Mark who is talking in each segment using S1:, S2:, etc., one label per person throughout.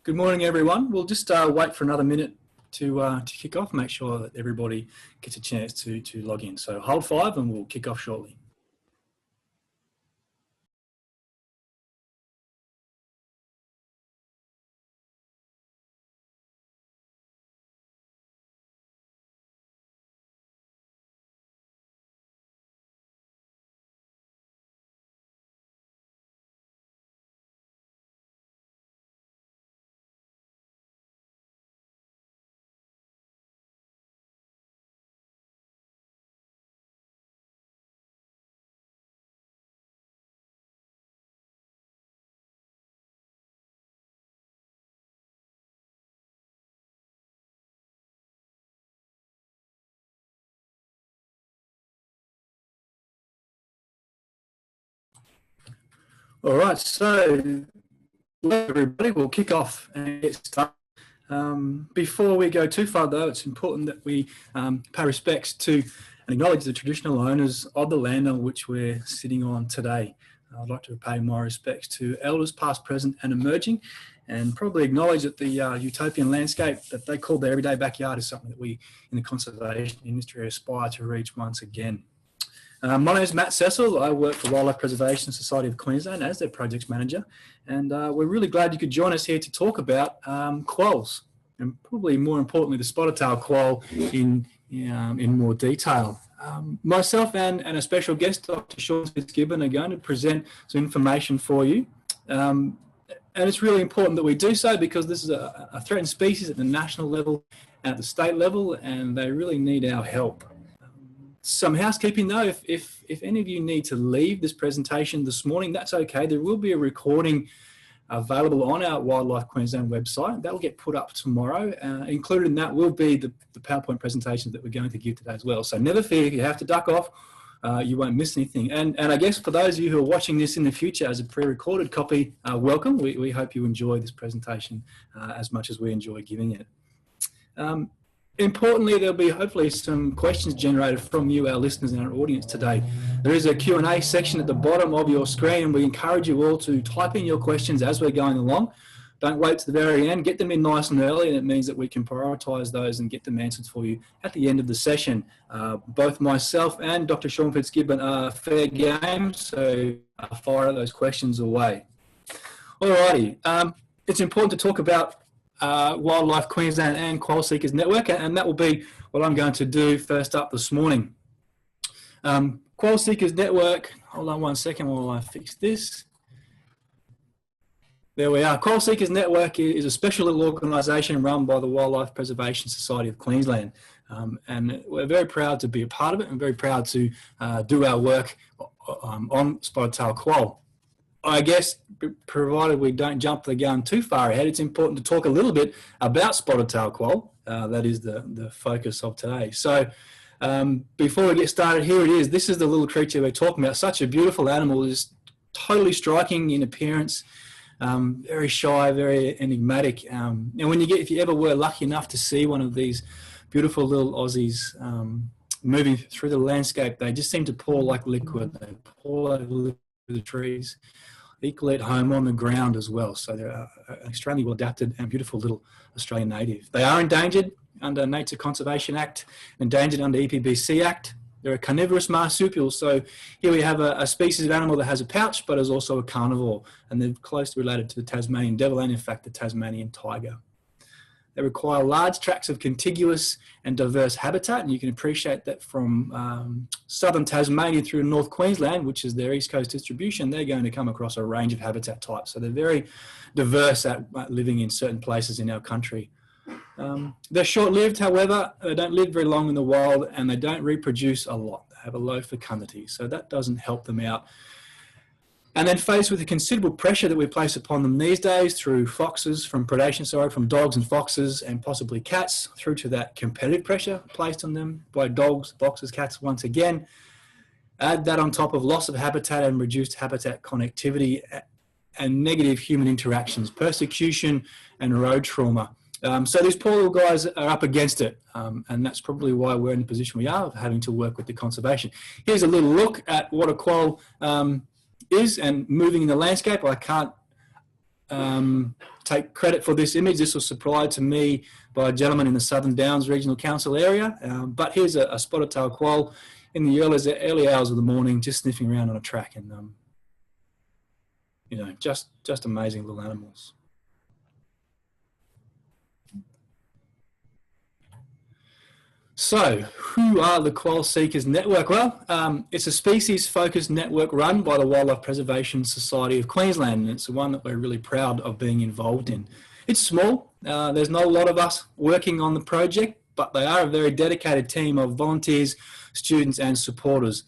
S1: Good morning, everyone. We'll just wait for another minute to kick off, make sure that everybody gets a chance to log in. So hold 5 and we'll kick off shortly. All right, so everybody, we'll kick off and get started. Before we go too far, though, it's important that we pay respects to and acknowledge the traditional owners of the land on which we're sitting on today. I'd like to pay my respects to elders past, present and emerging, and probably acknowledge that the utopian landscape that they call their everyday backyard is something that we in the conservation industry aspire to reach once again. My name is Matt Cecil. I work for Wildlife Preservation Society of Queensland as their projects manager, and we're really glad you could join us here to talk about quolls, and probably more importantly the spotted-tailed quoll in more detail. Myself and a special guest, Dr Sean FitzGibbon, are going to present some information for you, and it's really important that we do so because this is a threatened species at the national level and at the state level, and they really need our help. Some housekeeping though, if any of you need to leave this presentation this morning, that's okay. There will be a recording available on our Wildlife Queensland website. That will get put up tomorrow. Included in that will be the PowerPoint presentations that we're going to give today as well. So never fear, if you have to duck off, you won't miss anything. And I guess for those of you who are watching this in the future as a pre-recorded copy, welcome. We hope you enjoy this presentation as much as we enjoy giving it. Importantly, there'll be hopefully some questions generated from you, our listeners and our audience today. There is a Q&A section at the bottom of your screen, and we encourage you all to type in your questions as we're going along. Don't wait to the very end, get them in nice and early, and it means that we can prioritise those and get them answered for you at the end of the session. Both myself and Dr Sean FitzGibbon are fair game, so fire those questions away. Alrighty, it's important to talk about Wildlife Queensland and Quoll Seekers Network, and that will be what I'm going to do first up this morning. Quoll Seekers Network, hold on one second while I fix this. There we are. Quoll Seekers Network is a special little organisation run by the Wildlife Preservation Society of Queensland, and we're very proud to be a part of it and very proud to do our work on spotted-tailed quoll. I guess, provided we don't jump the gun too far ahead, it's important to talk a little bit about spotted-tailed quoll. That is the focus of today. So before we get started, here it is. This is the little creature we're talking about. Such a beautiful animal. It's totally striking in appearance, very shy, very enigmatic. And when if you ever were lucky enough to see one of these beautiful little Aussies moving through the landscape, they just seem to pour like liquid. They pour like liquid through the trees, equally at home on the ground as well. So they're an extremely well adapted and beautiful little Australian native. They are endangered under Nature Conservation Act, endangered under EPBC Act. They're a carnivorous marsupial. So here we have a species of animal that has a pouch but is also a carnivore, and they're closely related to the Tasmanian devil and in fact the Tasmanian tiger. They require large tracts of contiguous and diverse habitat, and you can appreciate that from southern Tasmania through North Queensland, which is their east coast distribution. They're going to come across a range of habitat types, so they're very diverse at living in certain places in our country. They're short-lived, however. They don't live very long in the wild, and they don't reproduce a lot. They have a low fecundity, so that doesn't help them out. And then faced with the considerable pressure that we place upon them these days through foxes, from predation, from dogs and foxes and possibly cats, through to that competitive pressure placed on them by dogs, foxes, cats once again. Add that on top of loss of habitat and reduced habitat connectivity and negative human interactions, persecution and road trauma. So these poor little guys are up against it, and that's probably why we're in the position we are of having to work with the conservation. Here's a little look at what a quoll is and moving in the landscape. I can't take credit for this image. This was supplied to me by a gentleman in the Southern Downs Regional Council area. But here's a spotted-tailed quoll in the early hours of the morning, just sniffing around on a track, and you know, just amazing little animals. So, who are the Quoll Seekers Network? Well, it's a species-focused network run by the Wildlife Preservation Society of Queensland, and it's the one that we're really proud of being involved in. It's small. There's not a lot of us working on the project, but they are a very dedicated team of volunteers, students and supporters.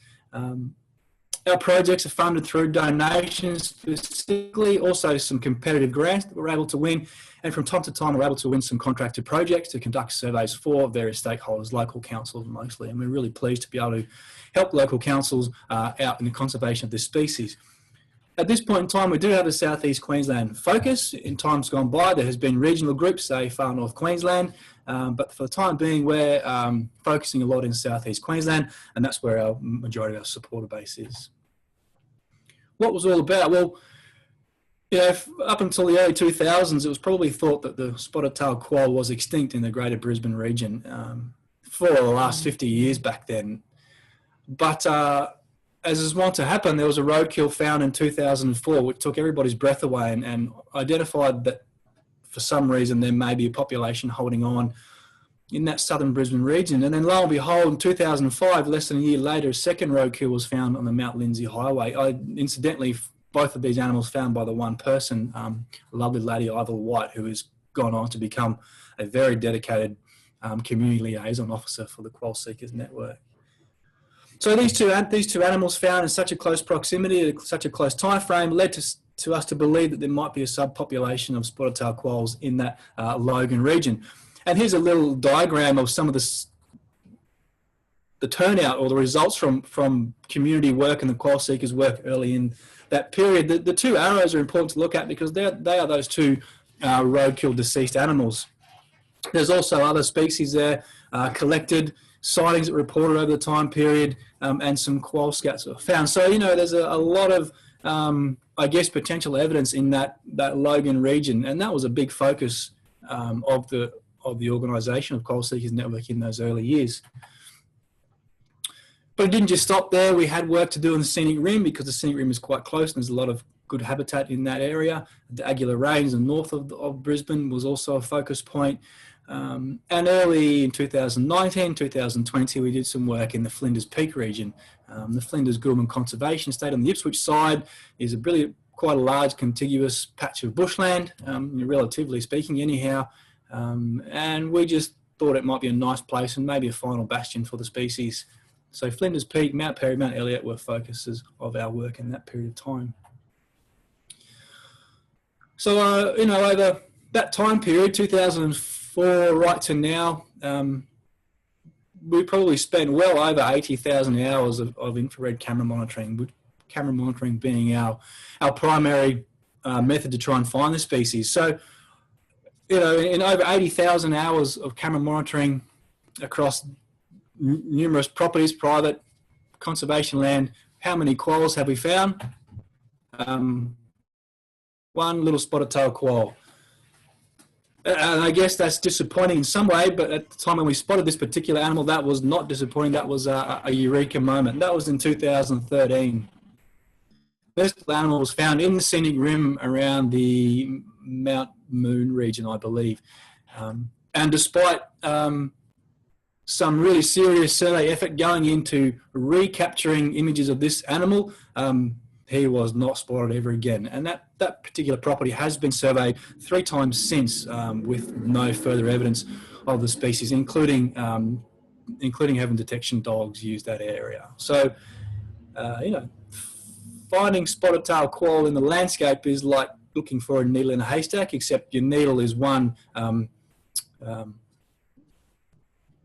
S1: Our projects are funded through donations specifically, also some competitive grants that we're able to win, and from time to time we're able to win some contracted projects to conduct surveys for various stakeholders, local councils mostly, and we're really pleased to be able to help local councils out in the conservation of this species. At this point in time, we do have a South East Queensland focus. In times gone by, there has been regional groups, say Far North Queensland, but for the time being, we're focusing a lot in South East Queensland, and that's where our majority of our supporter base is. What was it all about? Well, you know, up until the early 2000s, it was probably thought that the spotted-tailed quoll was extinct in the greater Brisbane region for the last 50 years back then. But as is wont to happen, there was a roadkill found in 2004 which took everybody's breath away and identified that for some reason there may be a population holding on in that southern Brisbane region. And then lo and behold, in 2005, less than a year later, a second roadkill was found on the Mount Lindsay Highway. Incidentally, both of these animals found by the one person, a lovely lady, Ivor White, who has gone on to become a very dedicated community liaison officer for the Quoll Seekers Network. So these two animals found in such a close proximity, at such a close time frame, led to us to believe that there might be a subpopulation of spotted-tailed quolls in that Logan region. And here's a little diagram of some of the turnout or the results from community work and the Quoll Seekers work early in that period. The two arrows are important to look at because they are those two roadkill deceased animals. There's also other species there collected, sightings that were reported over the time period, and some quoll scats were found. So, you know, there's a lot of, I guess, potential evidence in that Logan region, and that was a big focus of the organisation of Quoll Seekers Network in those early years. But it didn't just stop there. We had work to do in the scenic rim because the scenic rim is quite close and there's a lot of good habitat in that area. The Aguilar Range, the north of Brisbane, was also a focus point. And early in 2019, 2020, we did some work in the Flinders Peak region. The Flinders Goulburn Conservation Estate on the Ipswich side is quite a large contiguous patch of bushland, relatively speaking anyhow. And we just thought it might be a nice place and maybe a final bastion for the species. So Flinders Peak, Mount Perry, Mount Elliot were focuses of our work in that period of time. So, you know, over that time period, 2004 right to now, we probably spent well over 80,000 hours of infrared camera monitoring, with camera monitoring being our primary method to try and find the species. So, you know, in over 80,000 hours of camera monitoring across numerous properties, private, conservation land, how many quolls have we found? One little spotted-tailed quoll. And I guess that's disappointing in some way, but at the time when we spotted this particular animal, that was not disappointing. That was a eureka moment. That was in 2013. This animal was found in the scenic rim around the Mount Moon region, I believe. And despite some really serious survey effort going into recapturing images of this animal, he was not spotted ever again. And that particular property has been surveyed 3 times since with no further evidence of the species, including having detection dogs use that area. So, you know, finding spotted-tailed quoll in the landscape is like looking for a needle in a haystack, except your needle is one,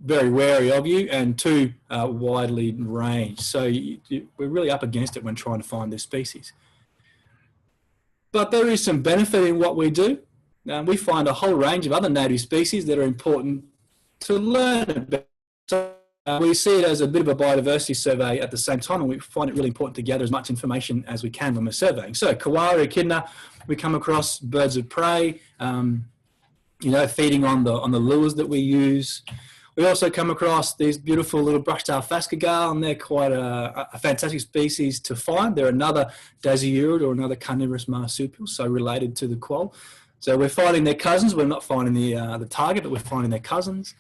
S1: very wary of you, and 2, widely ranged. So we're really up against it when trying to find this species. But there is some benefit in what we do. We find a whole range of other native species that are important to learn about. So We see it as a bit of a biodiversity survey at the same time, and we find it really important to gather as much information as we can when we're surveying. So koala, echidna, we come across birds of prey, you know, feeding on the lures that we use. We also come across these beautiful little brush-tail phascogale, and they're quite a fantastic species to find. They're another dasyurid or another carnivorous marsupial, so related to the quoll. So we're finding their cousins. We're not finding the target, but we're finding their cousins.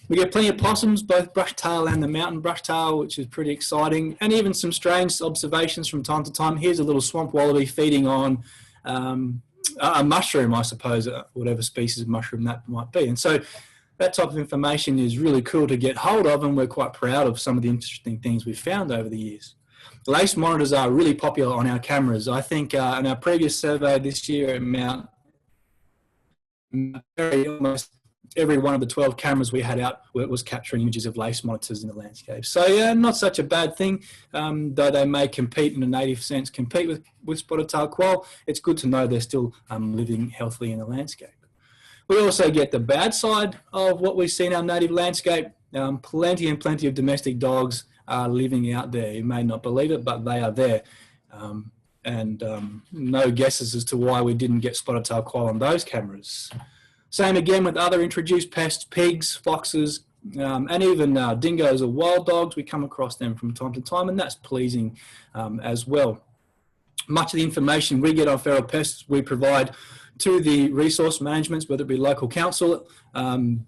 S1: We get plenty of possums, both brush-tail and the mountain brush-tail, which is pretty exciting, and even some strange observations from time to time. Here's a little swamp wallaby feeding on a mushroom, I suppose, whatever species of mushroom that might be. And so that type of information is really cool to get hold of, and we're quite proud of some of the interesting things we've found over the years. Lace monitors are really popular on our cameras. I think in our previous survey this year at Mount Miri, almost every one of the 12 cameras we had out was capturing images of lace monitors in the landscape. So yeah, not such a bad thing, though they may compete in a native sense, compete with spotted-tailed quoll. It's good to know they're still living healthily in the landscape. We also get the bad side of what we see in our native landscape. Plenty and plenty of domestic dogs are living out there. You may not believe it, but they are there. No guesses as to why we didn't get spotted-tailed quoll on those cameras. Same again with other introduced pests, pigs, foxes, and even dingoes or wild dogs. We come across them from time to time, and that's pleasing as well. Much of the information we get on feral pests we provide to the resource managements, whether it be local council, and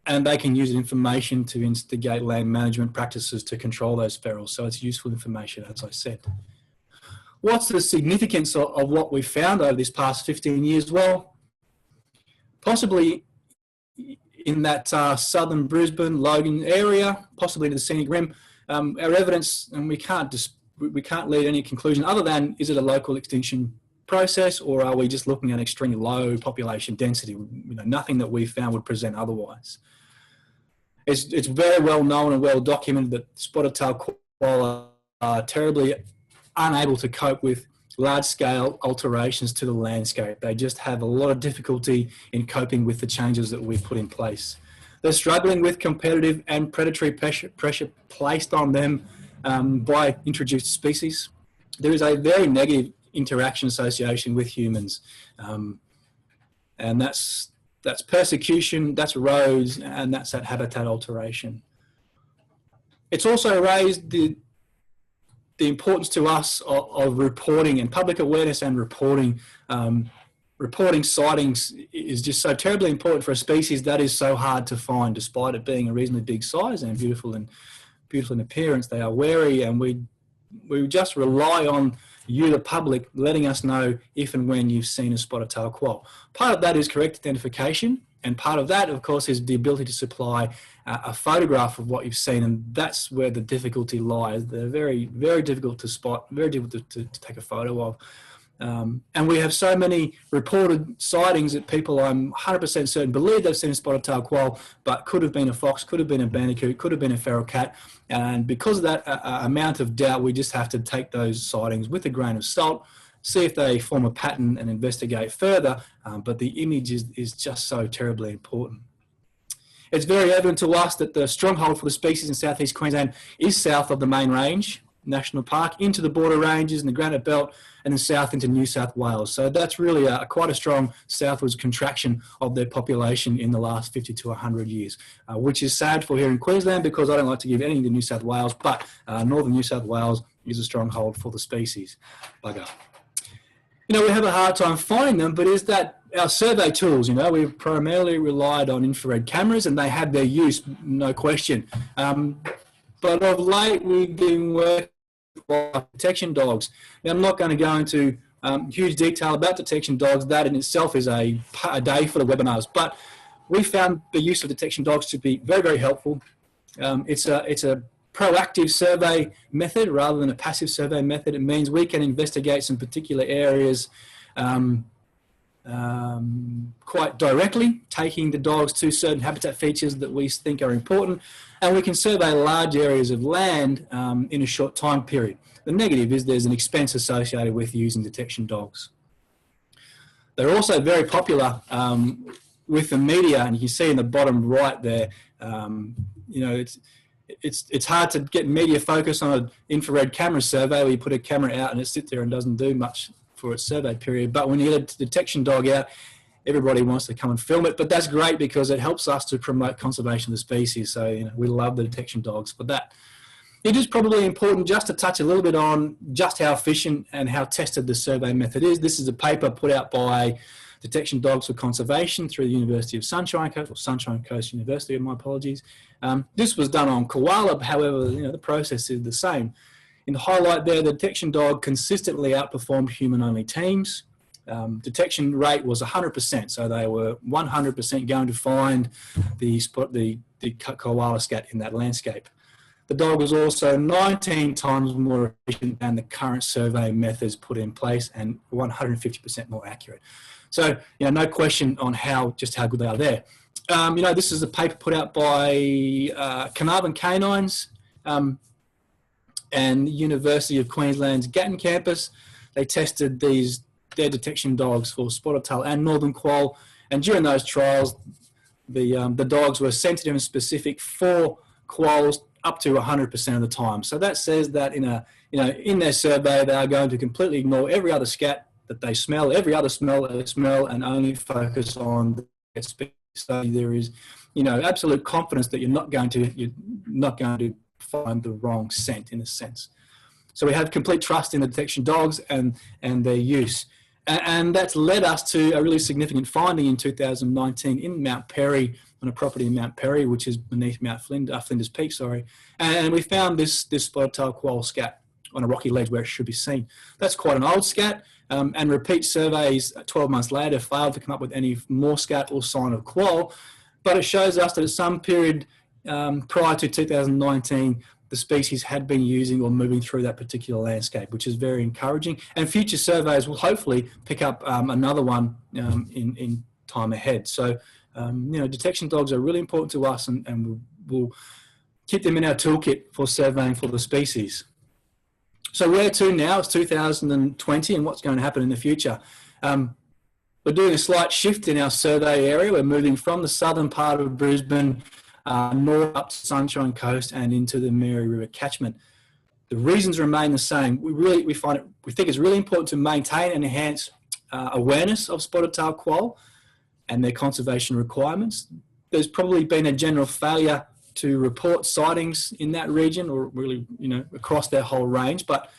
S1: they can use the information to instigate land management practices to control those ferals. So it's useful information, as I said. What's the significance of what we've found over this past 15 years? Well, possibly in that southern Brisbane, Logan area, possibly to the scenic rim, our evidence, and we can't lead any conclusion other than, is it a local extinction process, or are we just looking at extremely low population density? You know, nothing that we found would present otherwise. It's very well known and well documented that spotted-tailed quoll are terribly unable to cope with large-scale alterations to the landscape. They just have a lot of difficulty in coping with the changes that we've put in place. They're struggling with competitive and predatory pressure placed on them by introduced species. There is a very negative interaction association with humans, and that's persecution, that's roads, and that's that habitat alteration. It's also raised the importance to us of reporting and public awareness and reporting. Reporting sightings is just so terribly important for a species that is so hard to find, despite it being a reasonably big size and beautiful in appearance. They are wary, and we just rely on you, the public, letting us know if and when you've seen a spotted-tailed quoll. Part of that is correct identification, and part of that, of course, is the ability to supply a photograph of what you've seen, and that's where the difficulty lies. They're very, very difficult to spot, very difficult to take a photo of. And we have so many reported sightings that people, I'm 100% certain, believe they've seen a spotted-tailed quoll, but could have been a fox, could have been a bandicoot, could have been a feral cat. And because of that amount of doubt, we just have to take those sightings with a grain of salt, see if they form a pattern and investigate further. But the image is just so terribly important. It's very evident to us that the stronghold for the species in southeast Queensland is south of the main range National Park, into the border ranges and the Granite Belt, and then south into New South Wales. So that's really quite a strong southwards contraction of their population in the last 50 to 100 years, which is sad for here in Queensland, because I don't like to give anything to New South Wales, but northern New South Wales is a stronghold for the species. Bugger. You know, we have a hard time finding them, but is that our survey tools? You know, we've primarily relied on infrared cameras, and they have their use, no question. But of late, we've been working with detection dogs. Now, I'm not going to go into huge detail about detection dogs. That in itself is a day for the webinars. But we found the use of detection dogs to be very, very helpful. It's a proactive survey method rather than a passive survey method. It means we can investigate some particular areas quite directly, taking the dogs to certain habitat features that we think are important, and we can survey large areas of land in a short time period. The negative is there's an expense associated with using detection dogs. They're also very popular with the media, and you can see in the bottom right there, you know, it's hard to get media focus on an infrared camera survey where you put a camera out and it sits there and doesn't do much for its survey period. But when you get a detection dog out, everybody wants to come and film it. But that's great because it helps us to promote conservation of the species. So, you know, we love the detection dogs for that. It is probably important just to touch a little bit on just how efficient and how tested the survey method is. This is a paper put out by Detection Dogs for Conservation through the University of Sunshine Coast, or Sunshine Coast University, my apologies. This was done on koala, however, you know, the process is the same. In the highlight there, the detection dog consistently outperformed human-only teams. Detection rate was 100%, so they were 100% going to find the koala scat in that landscape. The dog was also 19 times more efficient than the current survey methods put in place and 150% more accurate. So, you know, no question on just how good they are there. You know, this is a paper put out by Carnarvon Canines and the University of Queensland's Gatton campus. They tested their detection dogs for spotted tail and northern quoll, and during those trials, the dogs were sensitive and specific for quolls up to 100% of the time. So that says that in their survey, they are going to completely ignore every other scat that they smell, every other smell they smell, and only focus on the species. So there is, you know, absolute confidence that you're not going to find the wrong scent in a sense. So we have complete trust in the detection dogs and their use. And that's led us to a really significant finding in 2019 in Mount Perry, on a property in Mount Perry, which is beneath Mount Flinders Peak, sorry. And we found this spotted tail quoll scat on a rocky ledge where it should be seen. That's quite an old scat, and repeat surveys 12 months later failed to come up with any more scat or sign of quoll, but it shows us that at some period prior to 2019, the species had been using or moving through that particular landscape, which is very encouraging. And future surveys will hopefully pick up another one in time ahead. So, you know, detection dogs are really important to us, and we'll keep them in our toolkit for surveying for the species. So where to now? It's 2020, and what's going to happen in the future? We're doing a slight shift in our survey area. We're moving from the southern part of Brisbane north up to Sunshine Coast and into the Miri River catchment. The reasons remain the same. We think it's really important to maintain and enhance awareness of spotted tail quoll and their conservation requirements. There's probably been a general failure to report sightings in that region, or really, you know, across their whole range, but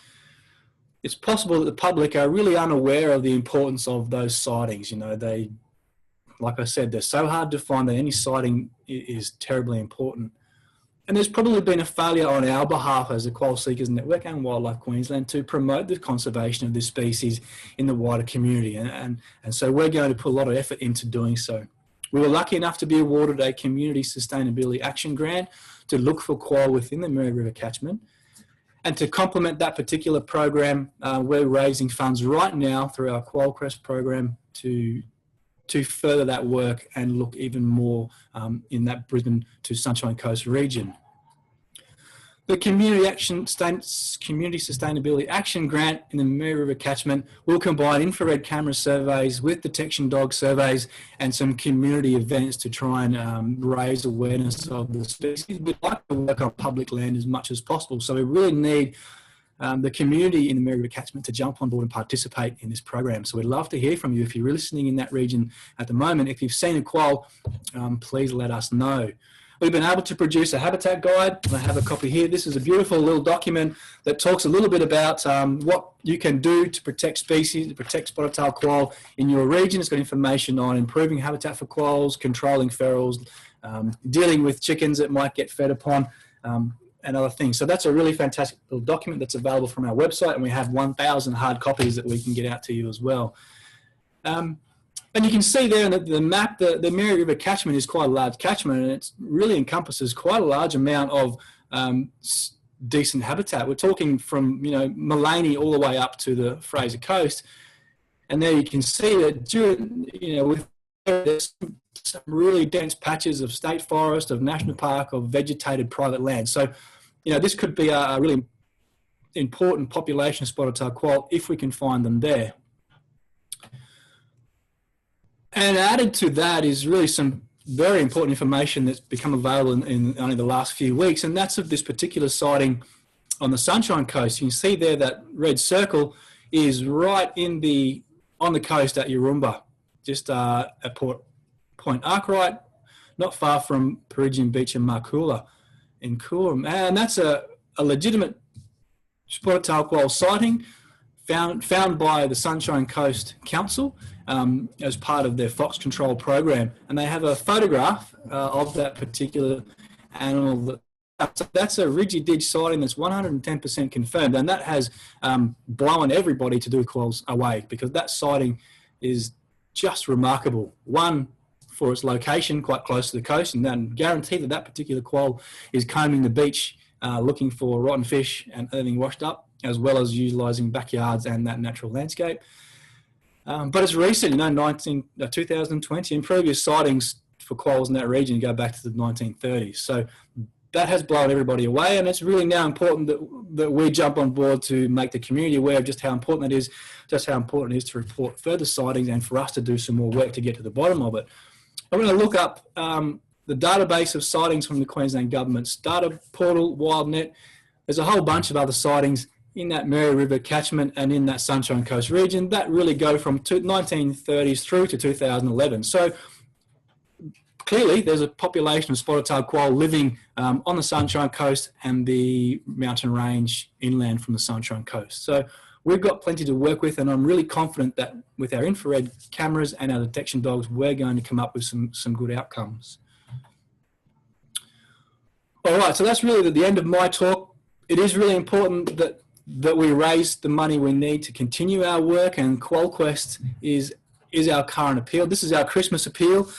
S1: it's possible that the public are really unaware of the importance of those sightings. You know, like I said, they're so hard to find that any sighting is terribly important. And there's probably been a failure on our behalf as a Quoll Seekers Network and Wildlife Queensland to promote the conservation of this species in the wider community. And so we're going to put a lot of effort into doing so. We were lucky enough to be awarded a Community Sustainability Action Grant to look for quoll within the Miri River catchment. And to complement that particular program, we're raising funds right now through our Quoll Crest program to further that work and look even more in that Brisbane to Sunshine Coast region. The Community Sustainability Action Grant in the Miri River catchment will combine infrared camera surveys with detection dog surveys and some community events to try and raise awareness of the species. We'd like to work on public land as much as possible, so we really need the community in the Miri River catchment to jump on board and participate in this program. So we'd love to hear from you. If you're listening in that region at the moment, if you've seen a quoll, please let us know. We've been able to produce a habitat guide. I have a copy here. This is a beautiful little document that talks a little bit about what you can do to protect species, to protect spotted tail quoll in your region. It's got information on improving habitat for quolls, controlling ferals, dealing with chickens that might get fed upon, and other things. So that's a really fantastic little document that's available from our website, and we have 1,000 hard copies that we can get out to you as well. And you can see there in the map, the Miri River catchment is quite a large catchment, and it really encompasses quite a large amount of decent habitat. We're talking from, you know, Mullaney all the way up to the Fraser Coast, and there you can see that during, you know, with there's some really dense patches of state forest, of national park, of vegetated private land. So, you know, this could be a really important population of spotted tail quoll if we can find them there. And added to that is really some very important information that's become available in only the last few weeks, and that's of this particular sighting on the Sunshine Coast. You can see there that red circle is right on the coast at Yarumba, just at Point Arkwright, not far from Peregian Beach and Markula in Coolum. And that's a legitimate spotted tail quoll sighting found by the Sunshine Coast Council as part of their fox control program. And they have a photograph of that particular animal. So that's a ridgy-dig sighting that's 110% confirmed, and that has blown everybody to do quolls away, because that sighting is just remarkable. One, for its location quite close to the coast, and then guarantee that that particular quoll is combing the beach looking for rotten fish and everything washed up, as well as utilising backyards and that natural landscape. But it's recent, 2020, and previous sightings for quolls in that region go back to the 1930s. So that has blown everybody away, and it's really now important that we jump on board to make the community aware of just how important it is, to report further sightings, and for us to do some more work to get to the bottom of it. I'm going to look up the database of sightings from the Queensland Government's data portal, WildNet. There's a whole bunch of other sightings in that Miri River catchment and in that Sunshine Coast region that really go from 1930s through to 2011. So clearly there's a population of spotted tail quoll living on the Sunshine Coast and the mountain range inland from the Sunshine Coast. So we've got plenty to work with, and I'm really confident that with our infrared cameras and our detection dogs, we're going to come up with some good outcomes. All right, so that's really the end of my talk. It is really important that we raise the money we need to continue our work, and Qual Quest is our current appeal. This is our Christmas appeal.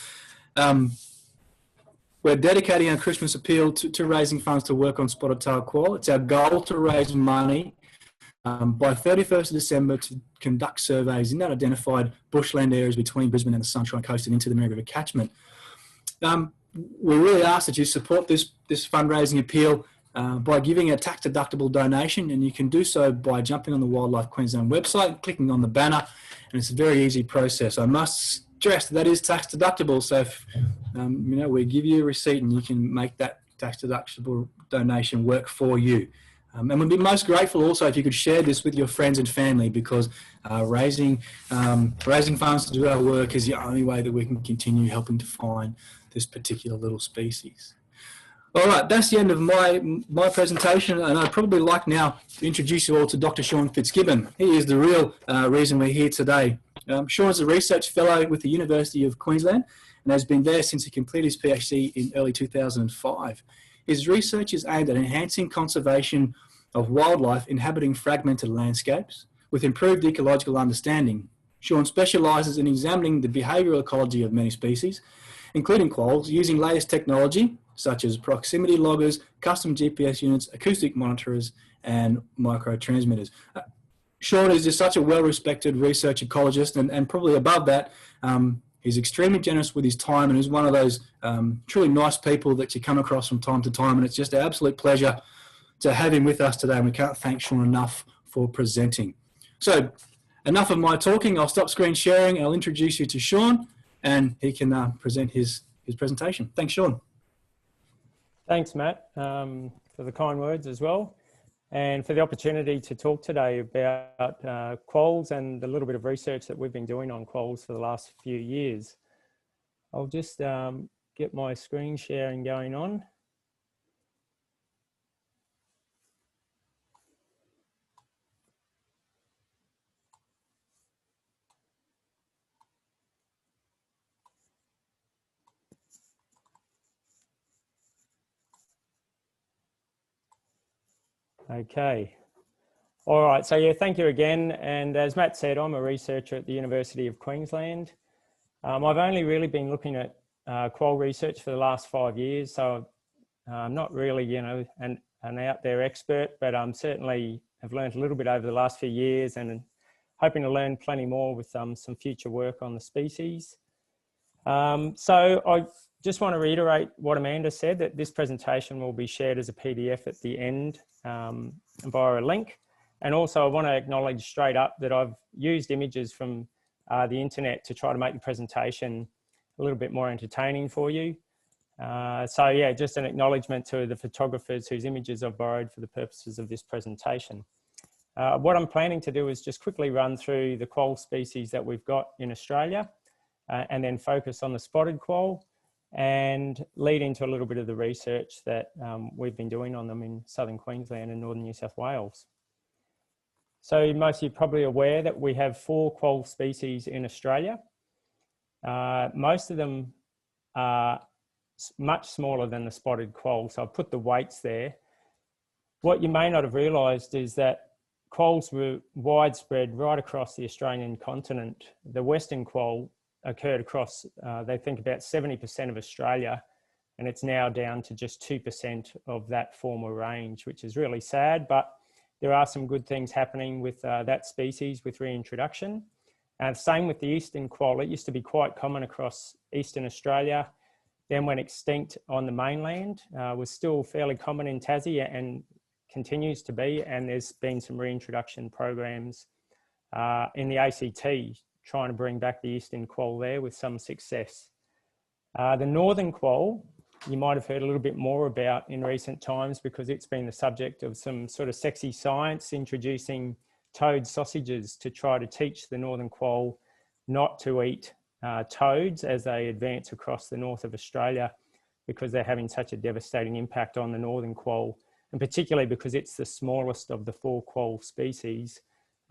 S1: We're dedicating our Christmas appeal to raising funds to work on spotted tail quoll. It's our goal to raise money by 31st of December to conduct surveys in that identified bushland areas between Brisbane and the Sunshine Coast and into the Miri River catchment. We really ask that you support this fundraising appeal by giving a tax-deductible donation, and you can do so by jumping on the Wildlife Queensland website, clicking on the banner, and it's a very easy process. I must stress that is tax-deductible, so if, we give you a receipt and you can make that tax-deductible donation work for you. And we'd be most grateful also if you could share this with your friends and family, because raising funds to do our work is the only way that we can continue helping to find this particular little species. All right, that's the end of my presentation, and I'd probably like now to introduce you all to Dr. Sean FitzGibbon. He is the real reason we're here today. Sean is a research fellow with the University of Queensland and has been there since he completed his PhD in early 2005. His research is aimed at enhancing conservation of wildlife inhabiting fragmented landscapes with improved ecological understanding. Sean specialises in examining the behavioural ecology of many species, including quolls, using latest technology such as proximity loggers, custom GPS units, acoustic monitorers, and microtransmitters. Sean is just such a well-respected research ecologist, and probably above that, he's extremely generous with his time, and is one of those truly nice people that you come across from time to time, and it's just an absolute pleasure to have him with us today, and we can't thank Sean enough for presenting. So, enough of my talking. I'll stop screen sharing, and I'll introduce you to Sean, and he can present his presentation. Thanks, Sean.
S2: Thanks, Matt, for the kind words as well, and for the opportunity to talk today about quolls and the little bit of research that we've been doing on quolls for the last few years. I'll just get my screen sharing going on. Okay. All right. So yeah, thank you again. And as Matt said, I'm a researcher at the University of Queensland. I've only really been looking at quoll research for the last 5 years. So I'm not really, an out there expert, but certainly have learned a little bit over the last few years, and hoping to learn plenty more with some future work on the species. So I just want to reiterate what Amanda said, that this presentation will be shared as a PDF at the end via a link. And also I want to acknowledge straight up that I've used images from the internet to try to make the presentation a little bit more entertaining for you. So yeah, just an acknowledgement to the photographers whose images I've borrowed for the purposes of this presentation. What I'm planning to do is just quickly run through the quoll species that we've got in Australia, and then focus on the spotted quoll and lead into a little bit of the research that we've been doing on them in southern Queensland and northern New South Wales. So most of you are probably aware that we have 4 quoll species in Australia. Most of them are much smaller than the spotted quoll, so I've put the weights there. What you may not have realised is that quolls were widespread right across the Australian continent. The western quoll occurred across, they think, about 70% of Australia, and it's now down to just 2% of that former range, which is really sad, but there are some good things happening with that species with reintroduction. Same with the eastern quoll. It used to be quite common across eastern Australia, then went extinct on the mainland, was still fairly common in Tassie and continues to be, and there's been some reintroduction programs in the ACT trying to bring back the eastern quoll there with some success. The northern quoll, you might have heard a little bit more about in recent times because it's been the subject of some sort of sexy science, introducing toad sausages to try to teach the northern quoll not to eat toads as they advance across the north of Australia, because they're having such a devastating impact on the northern quoll, and particularly because it's the smallest of the 4 quoll species.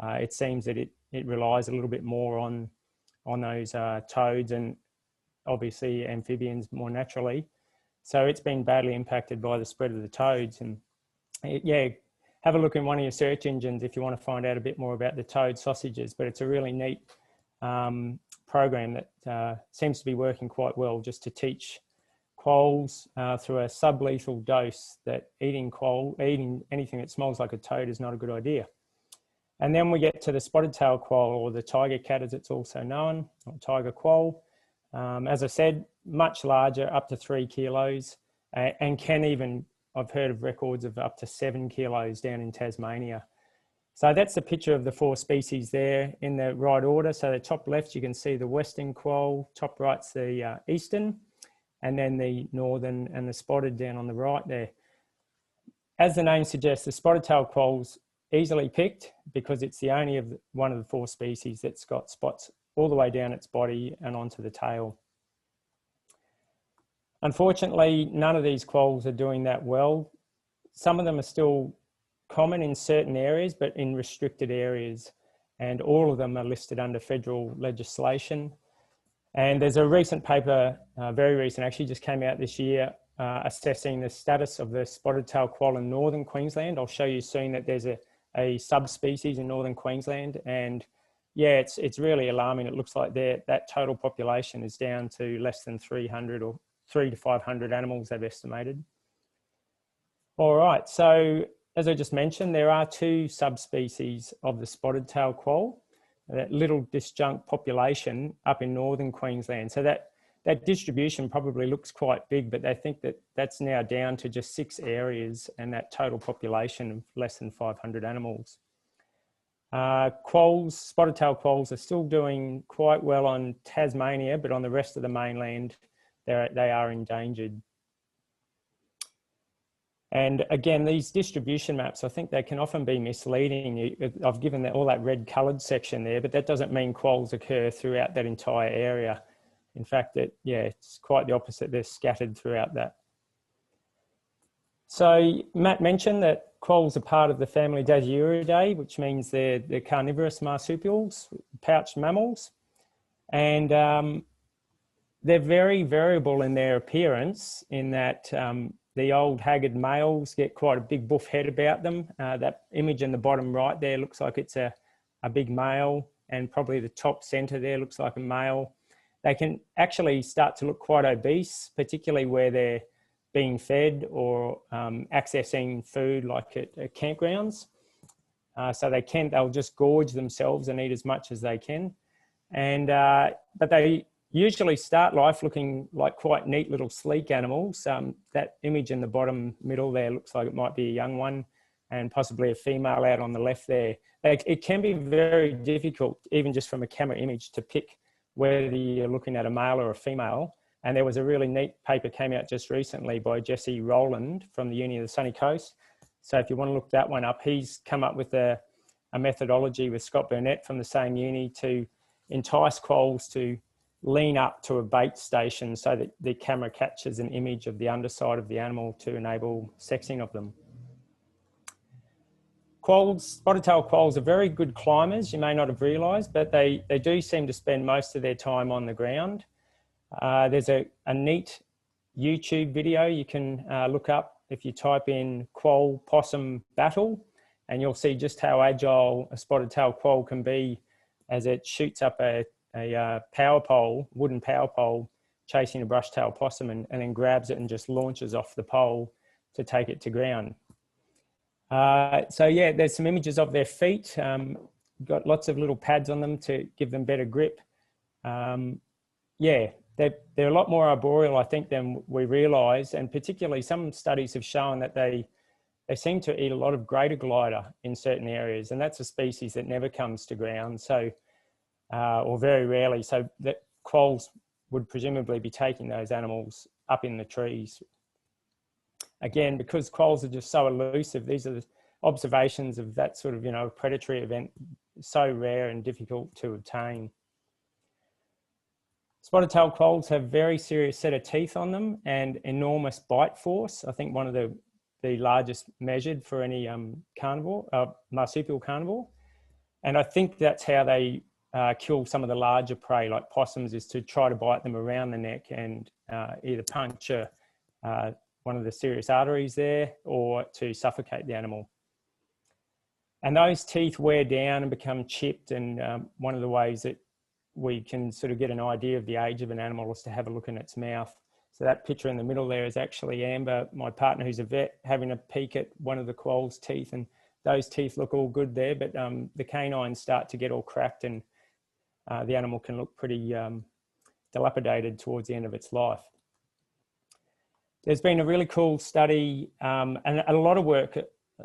S2: It seems that it relies a little bit more on those toads and obviously amphibians more naturally. So it's been badly impacted by the spread of the toads. And yeah, have a look in one of your search engines if you want to find out a bit more about the toad sausages, but it's a really neat program that seems to be working quite well, just to teach quolls through a sublethal dose that eating anything that smells like a toad is not a good idea. And then we get to the spotted tail quoll, or the tiger cat as it's also known, or tiger quoll. As I said, much larger, up to 3 kilos, and can even, I've heard of records of up to 7 kilos down in Tasmania. So that's the picture of the 4 species there in the right order. So the top left, you can see the western quoll, top right's the eastern, and then the northern and the spotted down on the right there. As the name suggests, the spotted tail quoll's easily picked because it's the only one of the 4 species that's got spots all the way down its body and onto the tail. Unfortunately, none of these quolls are doing that well. Some of them are still common in certain areas, but in restricted areas, and all of them are listed under federal legislation. And there's a recent paper, very recent, actually just came out this year, assessing the status of the spotted tail quoll in northern Queensland. I'll show you soon that there's a subspecies in northern Queensland, and yeah, it's really alarming. It looks like that total population is down to less than 300 or 300 to 500 animals they've estimated. All right, so as I just mentioned, there are 2 subspecies of the spotted tail quoll, that little disjunct population up in northern Queensland. So that distribution probably looks quite big, but they think that that's now down to just 6 areas and that total population of less than 500 animals. Quolls, spotted tail quolls are still doing quite well on Tasmania, but on the rest of the mainland, they are endangered. And again, these distribution maps, I think they can often be misleading. I've given all that red coloured section there, but that doesn't mean quolls occur throughout that entire area. In fact, it's quite the opposite. They're scattered throughout that. So Matt mentioned that quolls are part of the family Dasyuridae, which means they're carnivorous marsupials, pouched mammals. And they're very variable in their appearance, in that the old haggard males get quite a big buff head about them. That image in the bottom right there looks like it's a big male, and probably the top centre there looks like a male. They can actually start to look quite obese, particularly where they're being fed or accessing food like at campgrounds. So they'll just gorge themselves and eat as much as they can. And but they usually start life looking like quite neat little sleek animals. That image in the bottom middle there looks like it might be a young one, and possibly a female out on the left there. It can be very difficult, even just from a camera image, to pick whether you're looking at a male or a female. And there was a really neat paper came out just recently by Jesse Rowland from the Uni of the Sunny Coast. So if you want to look that one up, he's come up with a methodology with Scott Burnett from the same uni to entice quolls to lean up to a bait station so that the camera captures an image of the underside of the animal to enable sexing of them. Quolls, spotted-tailed quolls are very good climbers, you may not have realised, but they do seem to spend most of their time on the ground. There's a neat YouTube video you can look up if you type in quoll possum battle, and you'll see just how agile a spotted-tailed quoll can be as it shoots up a power pole, wooden power pole, chasing a brush-tailed possum and then grabs it and just launches off the pole to take it to ground. So yeah, there's some images of their feet. Got lots of little pads on them to give them better grip. Yeah, they're a lot more arboreal, I think, than we realise, and particularly some studies have shown that they seem to eat a lot of greater glider in certain areas, and that's a species that never comes to ground, so or very rarely. So that quolls would presumably be taking those animals up in the trees. Again, because quolls are just so elusive, these are the observations of that sort of, you know, predatory event, so rare and difficult to obtain. Spotted-tailed quolls have very serious set of teeth on them and enormous bite force. I think one of the largest measured for any carnivore, marsupial carnivore. And I think that's how they kill some of the larger prey like possums, is to try to bite them around the neck and either puncture one of the serious arteries there or to suffocate the animal. And those teeth wear down and become chipped, and one of the ways that we can sort of get an idea of the age of an animal is to have a look in its mouth. So that picture in the middle there is actually Amber, my partner who's a vet, having a peek at one of the quolls' teeth, and those teeth look all good there, but the canines start to get all cracked, and the animal can look pretty dilapidated towards the end of its life. There's been a really cool study and a lot of work,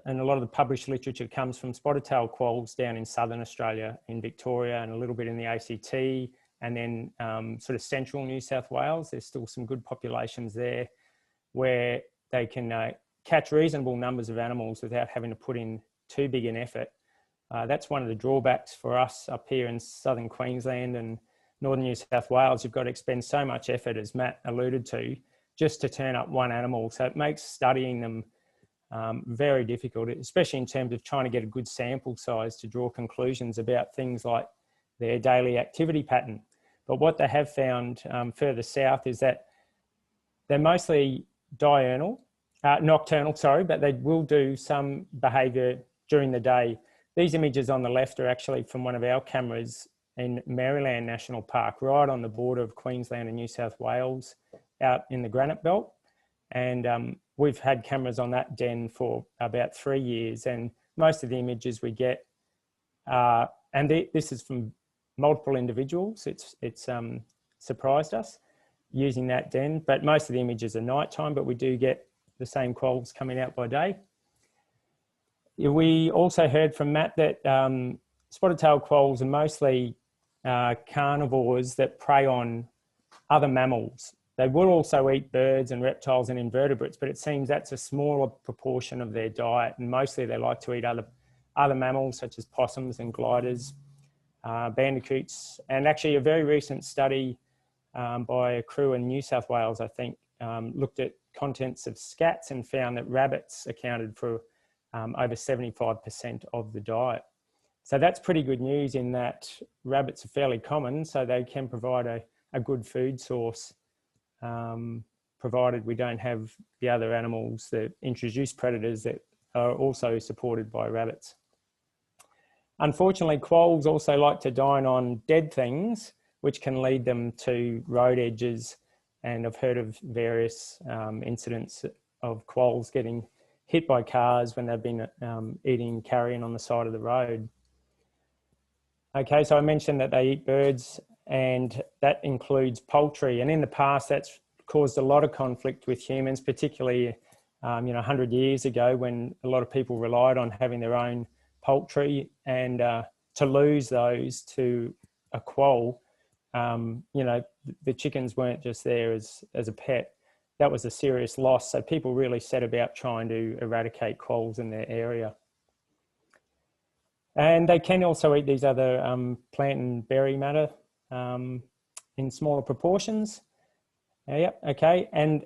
S2: and a lot of the published literature comes from spotted-tailed quolls down in southern Australia, in Victoria, and a little bit in the ACT, and then sort of central New South Wales. There's still some good populations there where they can catch reasonable numbers of animals without having to put in too big an effort. That's one of the drawbacks for us up here in southern Queensland and northern New South Wales. You've got to expend so much effort, as Matt alluded to, just to turn up one animal. So it makes studying them very difficult, especially in terms of trying to get a good sample size to draw conclusions about things like their daily activity pattern. But what they have found further south is that they're mostly nocturnal, sorry, but they will do some behaviour during the day. These images on the left are actually from one of our cameras in Maryland National Park, right on the border of Queensland and New South Wales, out in the Granite Belt. And we've had cameras on that den for about 3 years, and most of the images we get, this is from multiple individuals. It's surprised us using that den, but most of the images are nighttime, but we do get the same quolls coming out by day. We also heard from Matt that spotted-tailed quolls are mostly carnivores that prey on other mammals. They will also eat birds and reptiles and invertebrates, but it seems that's a smaller proportion of their diet, and mostly they like to eat other mammals such as possums and gliders, bandicoots. And actually a very recent study by a crew in New South Wales, I think, looked at contents of scats and found that rabbits accounted for over 75% of the diet. So that's pretty good news in that rabbits are fairly common, so they can provide a good food source, provided we don't have the other animals, the introduced predators that are also supported by rabbits. Unfortunately, quolls also like to dine on dead things, which can lead them to road edges, and I've heard of various incidents of quolls getting hit by cars when they've been eating carrion on the side of the road. Okay, so I mentioned that they eat birds, and that includes poultry. And in the past, that's caused a lot of conflict with humans, particularly 100 years ago, when a lot of people relied on having their own poultry, and to lose those to a quoll you know, the chickens weren't just there as a pet. That was a serious loss. So people really set about trying to eradicate quolls in their area. And they can also eat these other plant and berry matter in smaller proportions. Yep, okay. And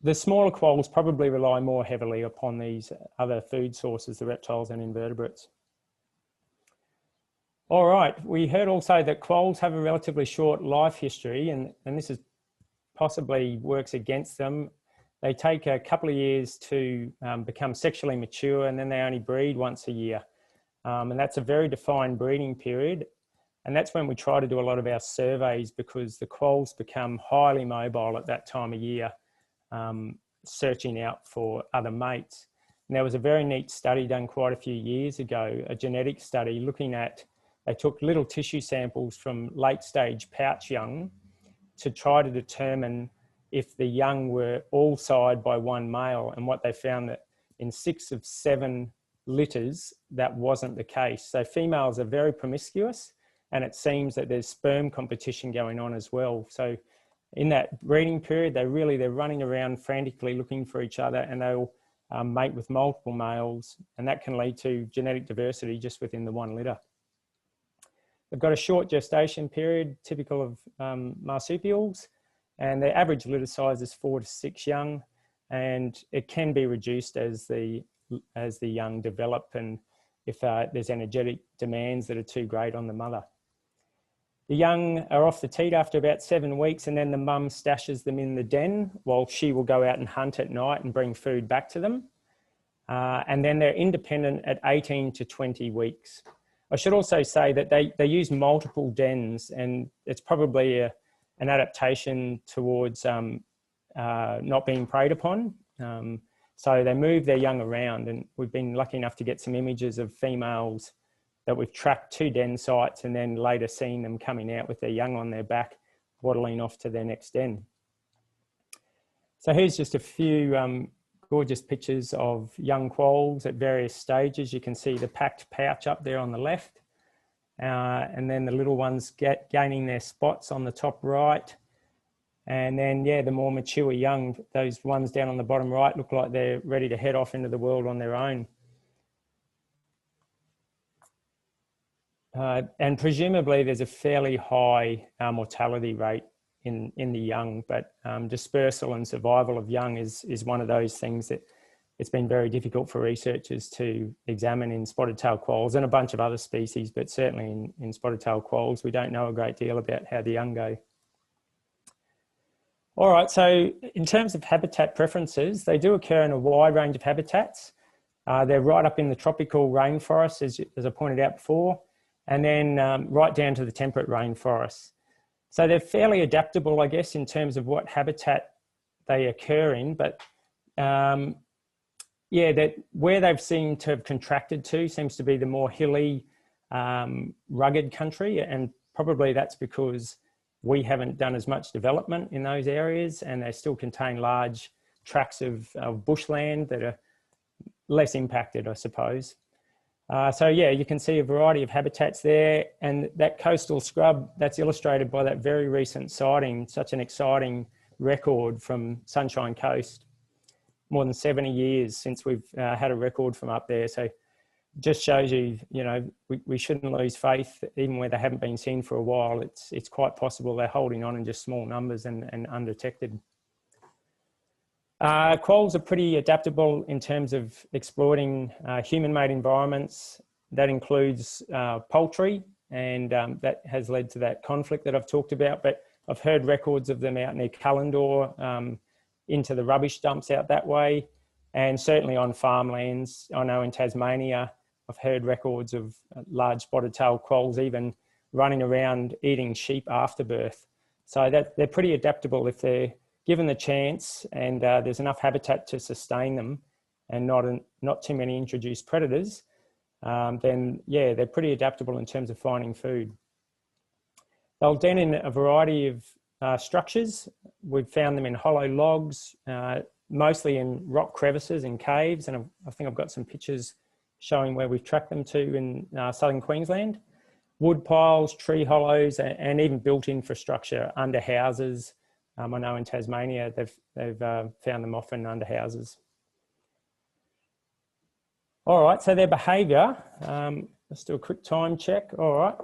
S2: the smaller quolls probably rely more heavily upon these other food sources, the reptiles and invertebrates. All right, we heard also that quolls have a relatively short life history, and this is possibly works against them. They take a couple of years to become sexually mature, and then they only breed once a year. And that's a very defined breeding period. And that's when we try to do a lot of our surveys, because the quolls become highly mobile at that time of year, searching out for other mates. And there was a very neat study done quite a few years ago, a genetic study looking at, they took little tissue samples from late stage pouch young to try to determine if the young were all side by one male. And what they found that in 6 of 7 litters, that wasn't the case. So females are very promiscuous, and it seems that there's sperm competition going on as well. So in that breeding period, they're running around frantically looking for each other, and they'll mate with multiple males, and that can lead to genetic diversity just within the one litter. They've got a short gestation period, typical of marsupials, and their average litter size is 4 to 6 young, and it can be reduced as the young develop, and if there's energetic demands that are too great on the mother. The young are off the teat after about 7 weeks, and then the mum stashes them in the den while she will go out and hunt at night and bring food back to them. And then they're independent at 18 to 20 weeks. I should also say that they use multiple dens, and it's probably an adaptation towards not being preyed upon. So they move their young around, and we've been lucky enough to get some images of females that we've tracked to den sites and then later seen them coming out with their young on their back, waddling off to their next den. So here's just a few gorgeous pictures of young quolls at various stages. You can see the packed pouch up there on the left, and then the little ones gaining their spots on the top right. And then, yeah, the more mature young, those ones down on the bottom right look like they're ready to head off into the world on their own. And presumably there's a fairly high mortality rate in the young, but dispersal and survival of young is one of those things that it's been very difficult for researchers to examine in spotted-tailed quolls and a bunch of other species, but certainly in spotted-tailed quolls, we don't know a great deal about how the young go. All right, so in terms of habitat preferences, they do occur in a wide range of habitats. They're right up in the tropical rainforests, as I pointed out before, and then right down to the temperate rainforests. So they're fairly adaptable, I guess, in terms of what habitat they occur in, but yeah, that where they've seemed to have contracted to seems to be the more hilly, rugged country, and probably that's because we haven't done as much development in those areas, and they still contain large tracts of bushland that are less impacted, I suppose. So yeah, you can see a variety of habitats there, and that coastal scrub, that's illustrated by that very recent sighting, such an exciting record from Sunshine Coast. More than 70 years since we've had a record from up there. So just shows you, you know, we shouldn't lose faith, even where they haven't been seen for a while. It's quite possible they're holding on in just small numbers and undetected. Quolls are pretty adaptable in terms of exploiting human-made environments. That includes poultry, and that has led to that conflict that I've talked about, but I've heard records of them out near Cullenor, into the rubbish dumps out that way, and certainly on farmlands. I know in Tasmania, I've heard records of large spotted-tailed quolls even running around eating sheep after birth. So that they're pretty adaptable if they're given the chance and there's enough habitat to sustain them and not too many introduced predators, then yeah, they're pretty adaptable in terms of finding food. They'll den in a variety of structures. We've found them in hollow logs, mostly in rock crevices and caves, and I think I've got some pictures showing where we've tracked them to in southern Queensland. wood piles, tree hollows, and even built infrastructure under houses. I know in Tasmania, they've found them often under houses. All right, so their behaviour, let's do a quick time check. All right,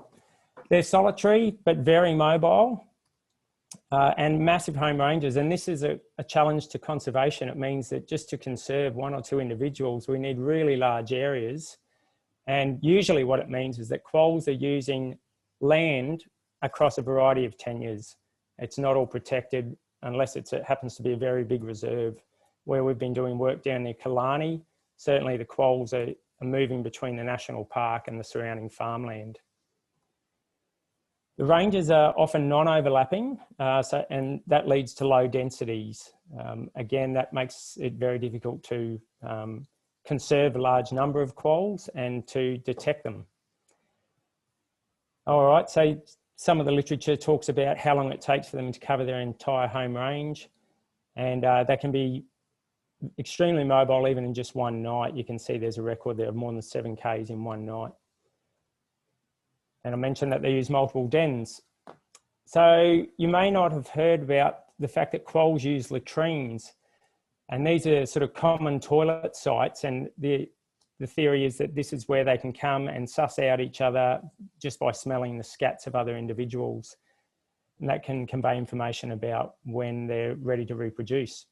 S2: they're solitary, but very mobile and massive home ranges. And this is a challenge to conservation. It means that just to conserve one or two individuals, we need really large areas. And usually what it means is that quolls are using land across a variety of tenures. It's not all protected unless it happens to be a very big reserve. Where we've been doing work down near Killarney, certainly the quolls are moving between the national park and the surrounding farmland. The ranges are often non-overlapping, and that leads to low densities. Again, that makes it very difficult to conserve a large number of quolls and to detect them. All right, so some of the literature talks about how long it takes for them to cover their entire home range, and they can be extremely mobile even in just one night. You can see there's a record there of more than 7 Ks in one night. And I mentioned that they use multiple dens. So you may not have heard about the fact that quolls use latrines, and these are sort of common toilet sites, and the theory is that this is where they can come and suss out each other just by smelling the scats of other individuals. And that can convey information about when they're ready to reproduce.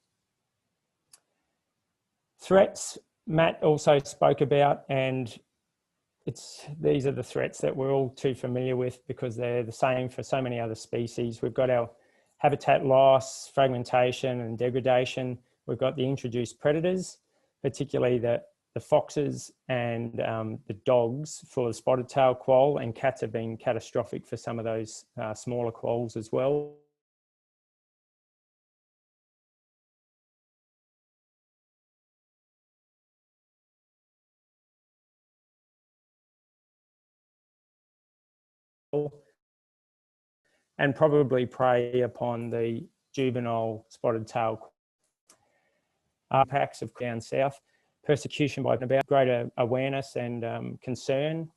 S2: Threats, Matt also spoke about, and these are the threats that we're all too familiar with because they're the same for so many other species. We've got our habitat loss, fragmentation and degradation. We've got the introduced predators, particularly the foxes and the dogs for the spotted tail quoll, and cats have been catastrophic for some of those smaller quolls as well. And probably prey upon the juvenile spotted tail packs of down south. Persecution by about greater awareness and concern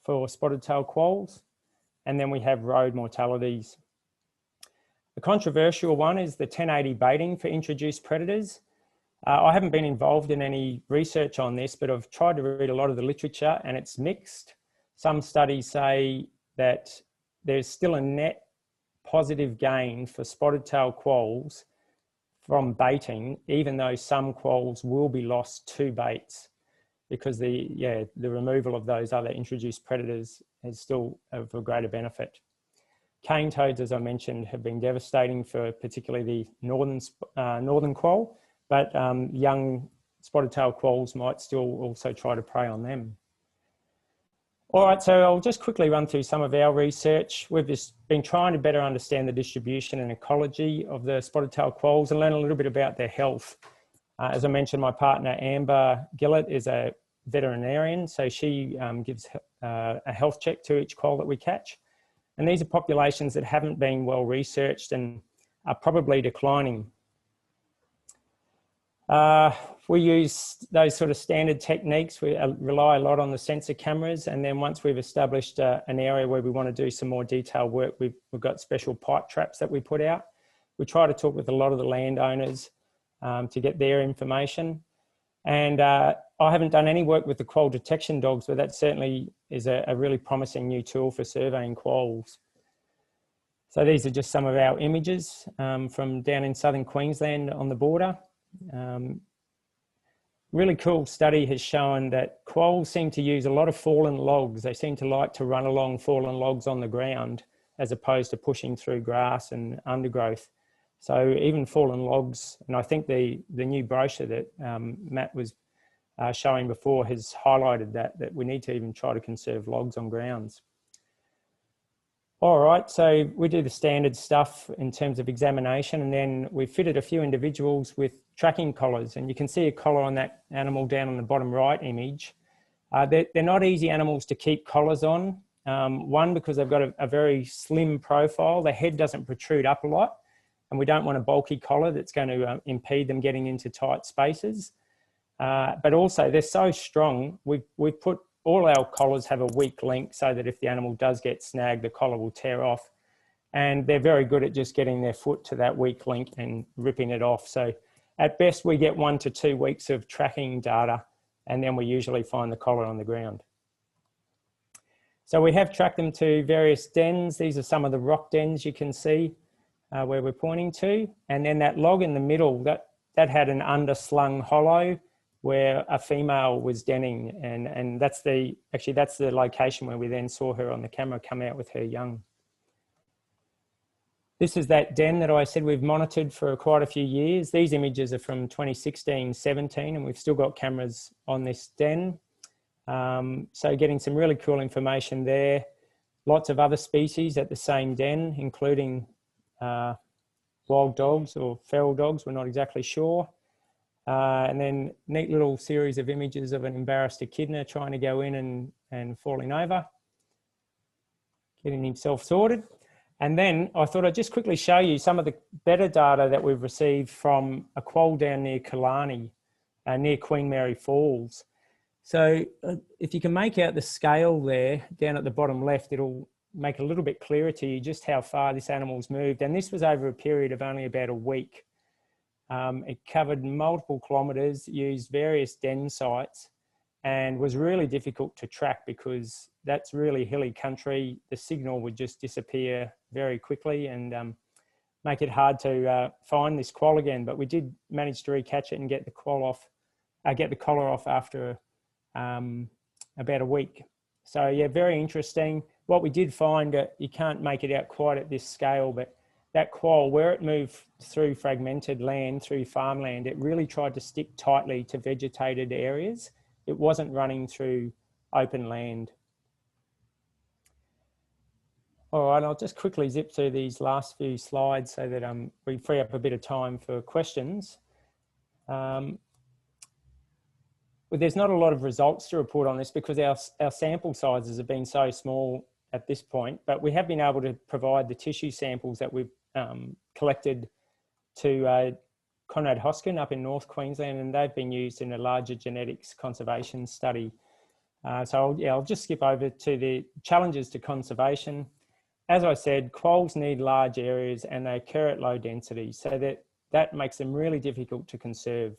S2: for spotted tail quolls. And then we have road mortalities. The controversial one is the 1080 baiting for introduced predators. I haven't been involved in any research on this, but I've tried to read a lot of the literature and it's mixed. Some studies say that there's still a net positive gain for spotted tail quolls from baiting, even though some quolls will be lost to baits because the removal of those other introduced predators is still of a greater benefit. Cane toads, as I mentioned, have been devastating for particularly the northern quoll, but young spotted tail quolls might still also try to prey on them. All right, so I'll just quickly run through some of our research. We've just been trying to better understand the distribution and ecology of the spotted tail quolls and learn a little bit about their health. As I mentioned, my partner Amber Gillett is a veterinarian, so she gives a health check to each quoll that we catch. And these are populations that haven't been well researched and are probably declining. We use those sort of standard techniques. We rely a lot on the sensor cameras, and then once we've established an area where we want to do some more detailed work, we've got special pipe traps that we put out. We try to talk with a lot of the landowners to get their information. And I haven't done any work with the quoll detection dogs, but that certainly is a really promising new tool for surveying quolls. So these are just some of our images from down in southern Queensland on the border. Really cool study has shown that quolls seem to use a lot of fallen logs. They seem to like to run along fallen logs on the ground as opposed to pushing through grass and undergrowth. So even fallen logs, and I think the new brochure that Matt was showing before has highlighted that we need to even try to conserve logs on grounds. All right, so we do the standard stuff in terms of examination, and then we fitted a few individuals with tracking collars, and you can see a collar on that animal down on the bottom right image. They're not easy animals to keep collars on. One, because they've got a very slim profile. The head doesn't protrude up a lot, and we don't want a bulky collar that's going to impede them getting into tight spaces. But also they're so strong, we've put all our collars have a weak link so that if the animal does get snagged, the collar will tear off. And they're very good at just getting their foot to that weak link and ripping it off. So at best, we get 1 to 2 weeks of tracking data, and then we usually find the collar on the ground. So we have tracked them to various dens. These are some of the rock dens you can see where we're pointing to. And then that log in the middle, that had an underslung hollow where a female was denning. And that's the location where we then saw her on the camera come out with her young. This is that den that I said we've monitored for quite a few years. These images are from 2016-17, and we've still got cameras on this den. So getting some really cool information there. Lots of other species at the same den, including wild dogs or feral dogs, we're not exactly sure. And then neat little series of images of an embarrassed echidna trying to go in and falling over, getting himself sorted. And then I thought I'd just quickly show you some of the better data that we've received from a quoll down near Killarney, near Queen Mary Falls. So if you can make out the scale there down at the bottom left, it'll make it a little bit clearer to you just how far this animal's moved. And this was over a period of only about a week. It covered multiple kilometres, used various den sites, and was really difficult to track because that's really hilly country. The signal would just disappear very quickly and make it hard to find this quoll again. But we did manage to recatch it and get the collar off after about a week. So yeah, very interesting. What we did find, you can't make it out quite at this scale, but that quoll, where it moved through fragmented land, through farmland, it really tried to stick tightly to vegetated areas. It wasn't running through open land. All right, I'll just quickly zip through these last few slides so that we free up a bit of time for questions. But there's not a lot of results to report on this because our sample sizes have been so small at this point, but we have been able to provide the tissue samples that we've collected to Conrad Hoskin up in North Queensland, and they've been used in a larger genetics conservation study. So I'll just skip over to the challenges to conservation. As I said, quolls need large areas and they occur at low density, so that makes them really difficult to conserve.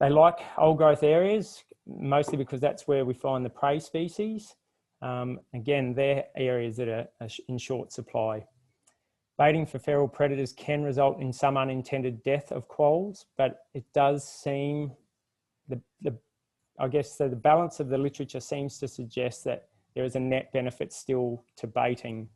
S2: They like old growth areas, mostly because that's where we find the prey species. Again, they're areas that are in short supply. Baiting for feral predators can result in some unintended death of quolls, but it does seem, I guess the balance of the literature seems to suggest that there is a net benefit still to baiting.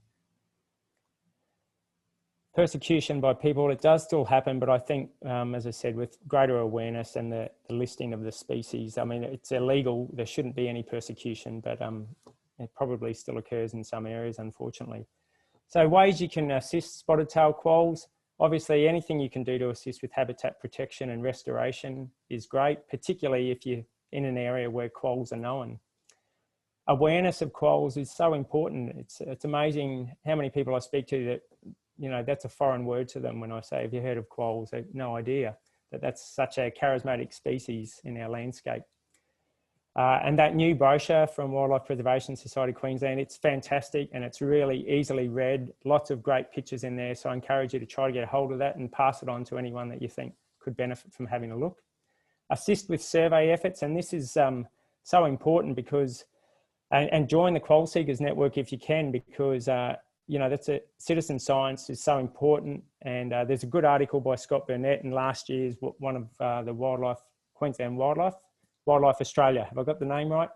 S2: Persecution by people, it does still happen, but I think, as I said, with greater awareness and the listing of the species, I mean, it's illegal, there shouldn't be any persecution, but it probably still occurs in some areas, unfortunately. So ways you can assist spotted tail quolls, obviously anything you can do to assist with habitat protection and restoration is great, particularly if you're in an area where quolls are known. Awareness of quolls is so important. It's amazing how many people I speak to that, you know, that's a foreign word to them when I say, have you heard of quolls? They have no idea that that's such a charismatic species in our landscape. And that new brochure from Wildlife Preservation Society Queensland, it's fantastic and it's really easily read. Lots of great pictures in there. So I encourage you to try to get a hold of that and pass it on to anyone that you think could benefit from having a look. Assist with survey efforts. And this is so important because, and join the Quoll Seekers Network if you can, because you know, that's citizen science is so important. And there's a good article by Scott Burnett in last year's one of the Queensland Wildlife Australia, have I got the name right?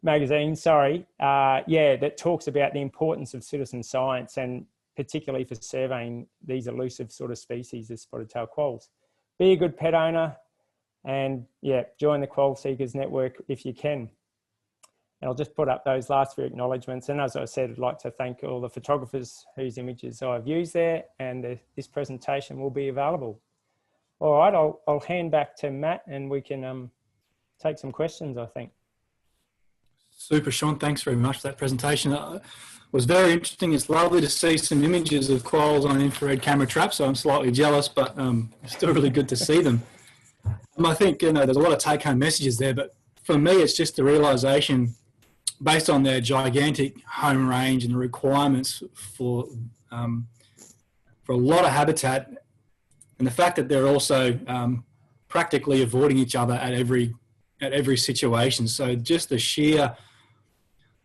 S2: Magazine, sorry. Yeah, that talks about the importance of citizen science and particularly for surveying these elusive sort of species as spotted tail quolls. Be a good pet owner and yeah, join the Quoll Seekers Network if you can. And I'll just put up those last few acknowledgements. And as I said, I'd like to thank all the photographers whose images I've used there, and this presentation will be available. All right, I'll hand back to Matt and we can take some questions, I think.
S1: Super, Sean. Thanks very much for that presentation. It was very interesting. It's lovely to see some images of quolls on an infrared camera trap, so I'm slightly jealous, but it's still really good to see them. I think, there's a lot of take-home messages there, but for me, it's just the realisation, based on their gigantic home range and the requirements for a lot of habitat, and the fact that they're also practically avoiding each other at every situation. So just the sheer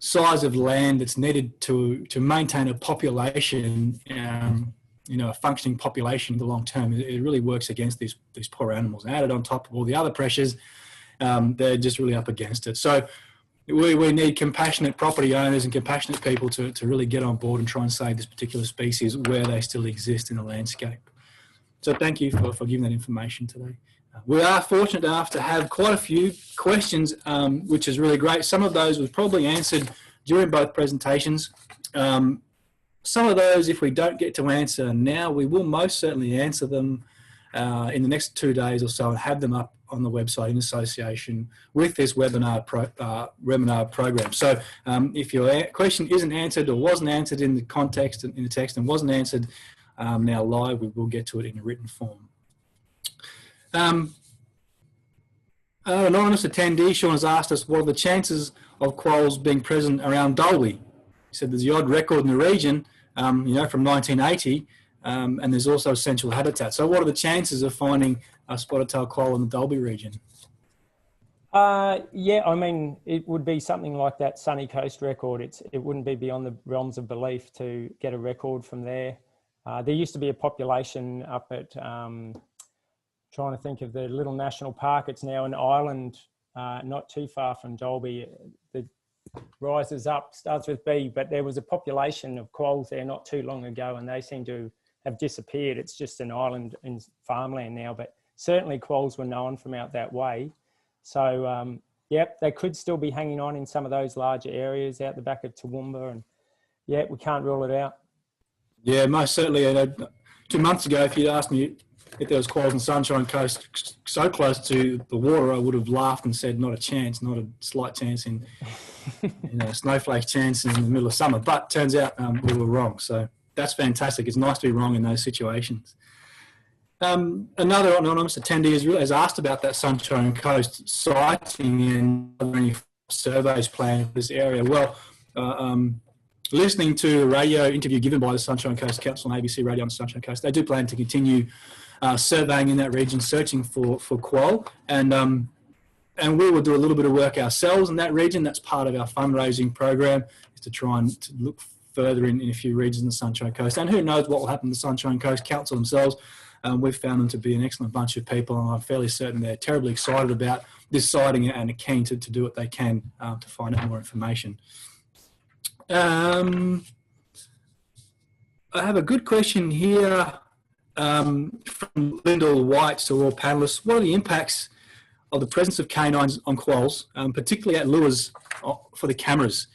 S1: size of land that's needed to maintain a population, a functioning population in the long term, it really works against these poor animals. And added on top of all the other pressures, they're just really up against it. So we need compassionate property owners and compassionate people to really get on board and try and save this particular species where they still exist in the landscape. So thank you for giving that information today. We are fortunate enough to have quite a few questions, which is really great. Some of those was probably answered during both presentations. Some of those, if we don't get to answer now, we will most certainly answer them in the next 2 days or so and have them up on the website in association with this webinar program. So if your question isn't answered or wasn't answered in the context, in the text, and wasn't answered now live, we will get to it in a written form. An anonymous attendee, Sean, has asked us, what are the chances of quolls being present around Dalby? He said there's the odd record in the region, from 1980, and there's also essential habitat. So what are the chances of finding a spotted-tailed quoll in the Dalby region?
S2: Yeah, I mean, it would be something like that Sunny Coast record. It wouldn't be beyond the realms of belief to get a record from there. There used to be a population up at, trying to think of the little national park. It's now an island not too far from Dalby. The rises up, starts with B, but there was a population of quolls there not too long ago, and they seem to have disappeared. It's just an island in farmland now, but certainly quolls were known from out that way. So, yep, they could still be hanging on in some of those larger areas out the back of Toowoomba, and yeah, we can't rule it out. Yeah,
S1: most certainly. 2 months ago, if you'd asked me if there was quolls on Sunshine Coast so close to the water, I would have laughed and said not a chance, not a slight chance in, snowflake chance in the middle of summer. But turns out we were wrong. So that's fantastic. It's nice to be wrong in those situations. Another anonymous attendee has asked about that Sunshine Coast sighting and are there any surveys planned for this area. Well, listening to a radio interview given by the Sunshine Coast Council on ABC Radio on the Sunshine Coast, they do plan to continue surveying in that region, searching for quoll, and we will do a little bit of work ourselves in that region. That's part of our fundraising program, is to try and to look further in a few regions in the Sunshine Coast. And who knows what will happen to the Sunshine Coast Council themselves. We've found them to be an excellent bunch of people, and I'm fairly certain they're terribly excited about this sighting and are keen to do what they can to find out more information. I have a good question here from Lyndall White to all panellists. What are the impacts of the presence of canines on quolls, particularly at lures for the cameras?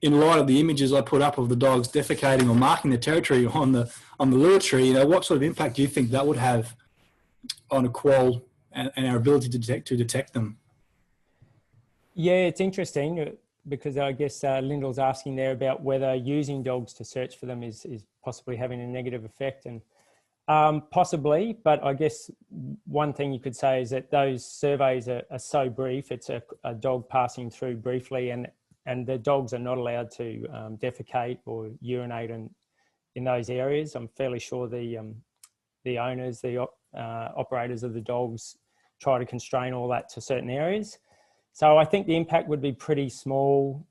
S1: In light of the images I put up of the dogs defecating or marking their territory on the lure tree, what sort of impact do you think that would have on a quoll and our ability to detect them? Yeah, it's interesting, because I guess Lyndall's asking there about whether using dogs to search for them is possibly having a negative effect, and possibly, but I guess one thing you could say is that those surveys are so brief. It's a dog passing through briefly, and the dogs are not allowed to defecate or urinate in those areas. I'm fairly sure the owners, the operators of the dogs try to constrain all that to certain areas. So I think the impact would be pretty small.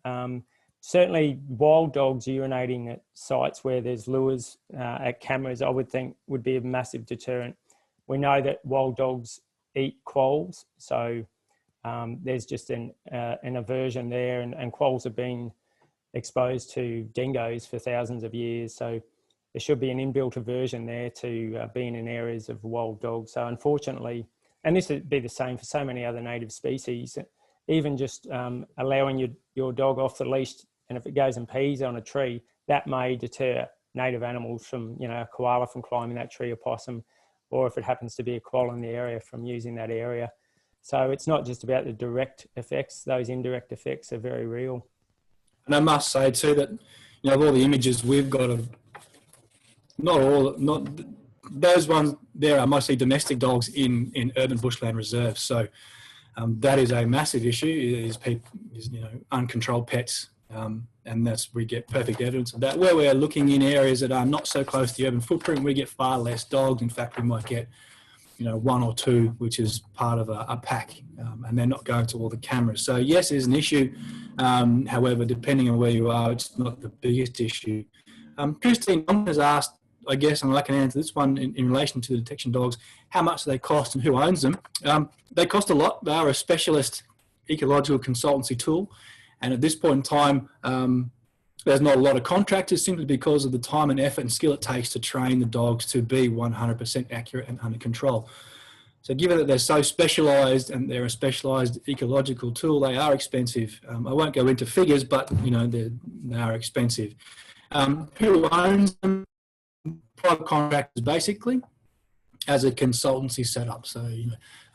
S1: Certainly wild dogs urinating at sites where there's lures at cameras, I would think would be a massive deterrent. We know that wild dogs eat quolls, so there's just an aversion there, and quolls have been exposed to dingoes for thousands of years, so there should be an inbuilt aversion there to being in areas of wild dogs. So unfortunately, and this would be the same for so many other native species, even just allowing your dog off the leash, and if it goes and pees on a tree, that may deter native animals from, a koala from climbing that tree, a possum, or if it happens to be a quoll in the area, from using that area. So it's not just about the direct effects, those indirect effects are very real. And I must say too that, of all the images we've got of, not those ones there are mostly domestic dogs in urban bushland reserves. So that is a massive issue, is uncontrolled pets. And we get perfect evidence of that. Where we're looking in areas that are not so close to the urban footprint, we get far less dogs. In fact, we might get, one or two, which is part of a pack, and they're not going to all the cameras. So yes, there's an issue. However, depending on where you are, it's not the biggest issue. Christine has asked, I guess, and I can answer this one in relation to the detection dogs, how much do they cost and who owns them? They cost a lot. They are a specialist ecological consultancy tool. And at this point in time, there's not a lot of contractors, simply because of the time and effort and skill it takes to train the dogs to be 100% accurate and under control. So given that they're so specialised and they're a specialised ecological tool, they are expensive. I won't go into figures, but they are expensive. Who owns them? Private contractors, basically, as a consultancy setup. So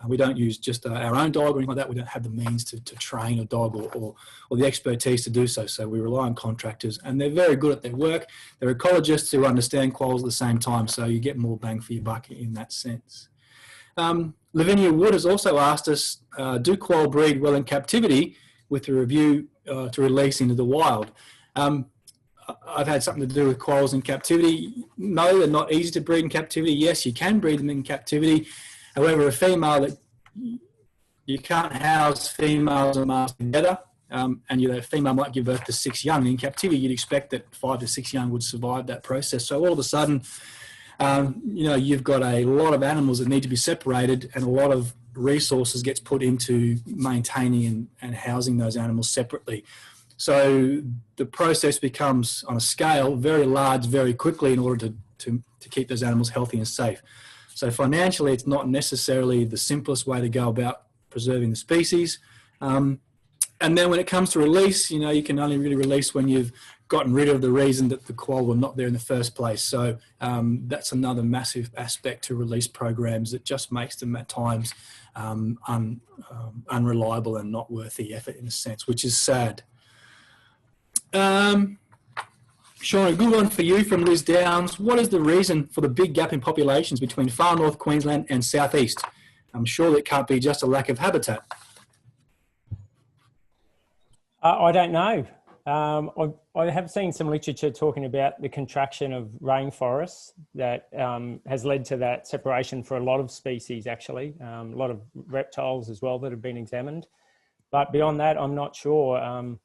S1: we don't use just our own dog or anything like that. We don't have the means to train a dog or the expertise to do so. So we rely on contractors, and they're very good at their work. They're ecologists who understand quolls at the same time, so you get more bang for your buck in that sense. Lavinia Wood has also asked us, do quoll breed well in captivity with a review to release into the wild? I've had something to do with quolls in captivity. No, they're not easy to breed in captivity. Yes, you can breed them in captivity. However, a female that you can't house females and males together, and a female might give birth to 6 young. In captivity, you'd expect that 5 to 6 young would survive that process. So all of a sudden, you've got a lot of animals that need to be separated, and a lot of resources gets put into maintaining and housing those animals separately. So the process becomes, on a scale, very large very quickly in order to keep those animals healthy and safe. So financially, it's not necessarily the simplest way to go about preserving the species. And then when it comes to release, you can only really release when you've gotten rid of the reason that the quoll were not there in the first place. So that's another massive aspect to release programs that just makes them at times unreliable and not worth the effort, in a sense, which is sad. Sean, a good one for you from Liz Downs. What is the reason for the big gap in populations between far north Queensland and southeast? I'm sure it can't be just a lack of habitat.
S2: I don't know. I have seen some literature talking about the contraction of rainforests that has led to that separation for a lot of species, actually. A lot of reptiles as well that have been examined. But beyond that, I'm not sure.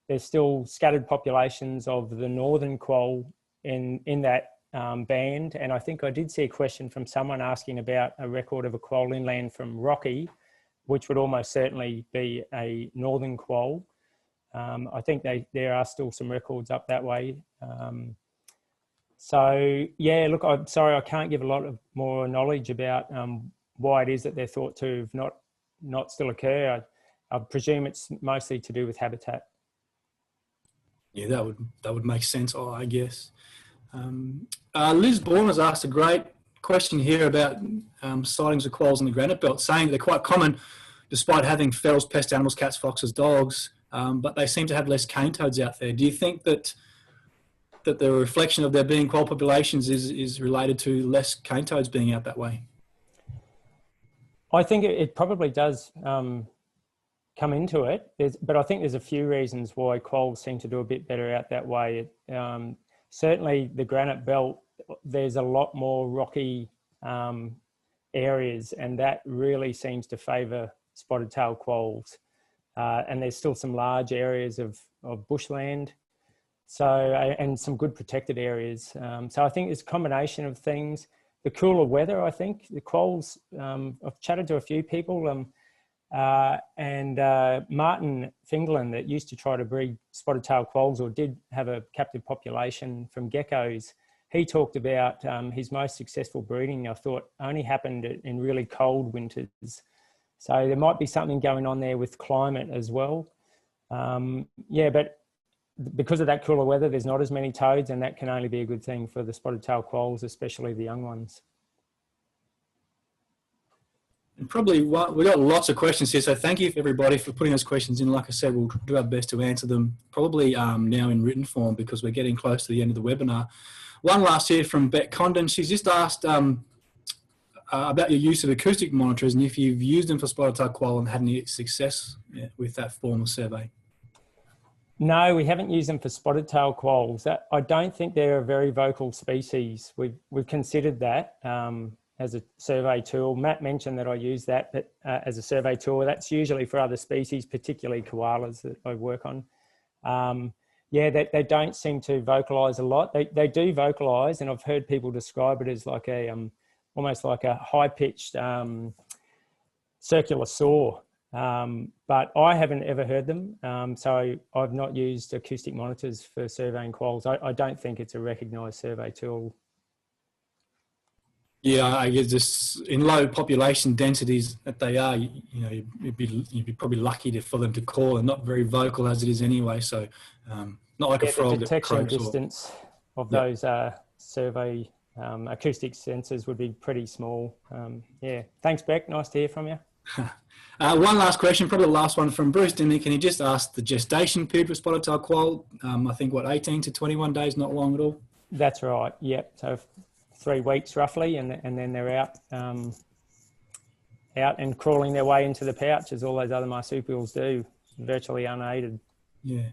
S2: There's still scattered populations of the northern quoll in that band. And I think I did see a question from someone asking about a record of a quoll inland from Rocky, which would almost certainly be a northern quoll. I think there are still some records up that way. So yeah, look, I'm sorry, I can't give a lot of more knowledge about why it is that they're thought to have not still occur. I presume it's mostly to do with habitat.
S1: Yeah, that would make sense, I guess. Liz Bourne has asked a great question here about sightings of quolls in the Granite Belt, saying that they're quite common despite having ferals, pest animals, cats, foxes, dogs, but they seem to have less cane toads out there. Do you think that the reflection of there being quoll populations is related to less cane toads being out that way?
S2: I think it probably does come into it, but I think there's a few reasons why quolls seem to do a bit better out that way. Certainly the Granite Belt, there's a lot more rocky areas, and that really seems to favour spotted tail quolls. And there's still some large areas of bushland, so and some good protected areas. So I think it's a combination of things. The cooler weather, I think, the quolls, I've chatted to a few people, and Martin Fingland, that used to try to breed spotted tail quolls, or did have a captive population from geckos, he talked about his most successful breeding, I thought, only happened in really cold winters. So there might be something going on there with climate as well. Yeah, but because of that cooler weather, there's not as many toads, and that can only be a good thing for the spotted tail quolls, especially the young ones.
S1: And probably we've got lots of questions here, so thank you everybody for putting those questions in. Like I said, we'll do our best to answer them probably now in written form, because we're getting close to the end of the webinar. one last here from Beck Condon. She's just asked about your use of acoustic monitors and if you've used them for spotted-tailed quoll and had any success with that form of survey.
S2: No, we haven't used them for spotted-tailed quolls. I don't think they're a very vocal species. We've considered that as a survey tool. Matt mentioned that I use that but, as a survey tool. That's usually for other species, particularly koalas that I work on. Yeah, they don't seem to vocalise a lot. They do vocalise, and I've heard people describe it as like a almost like a high-pitched circular saw. But I haven't ever heard them, so I've not used acoustic monitors for surveying quolls. I don't think it's a recognised survey tool. Yeah,
S1: I guess just in low population densities that they are, you'd be probably lucky for them to call, and not very vocal as it is anyway. So not like a frog.
S2: The detection distance of those survey acoustic sensors would be pretty small. Yeah, thanks, Beck. Nice to hear from you.
S1: One last question, probably the last one from Bruce Dimmy. Can you just ask the gestation period for spotted-tailed quoll? I think, 18 to 21 days, not long at all?
S2: That's right, yep. So 3 weeks roughly, and then they're out and crawling their way into the pouch as all those other marsupials do, virtually unaided. Yeah.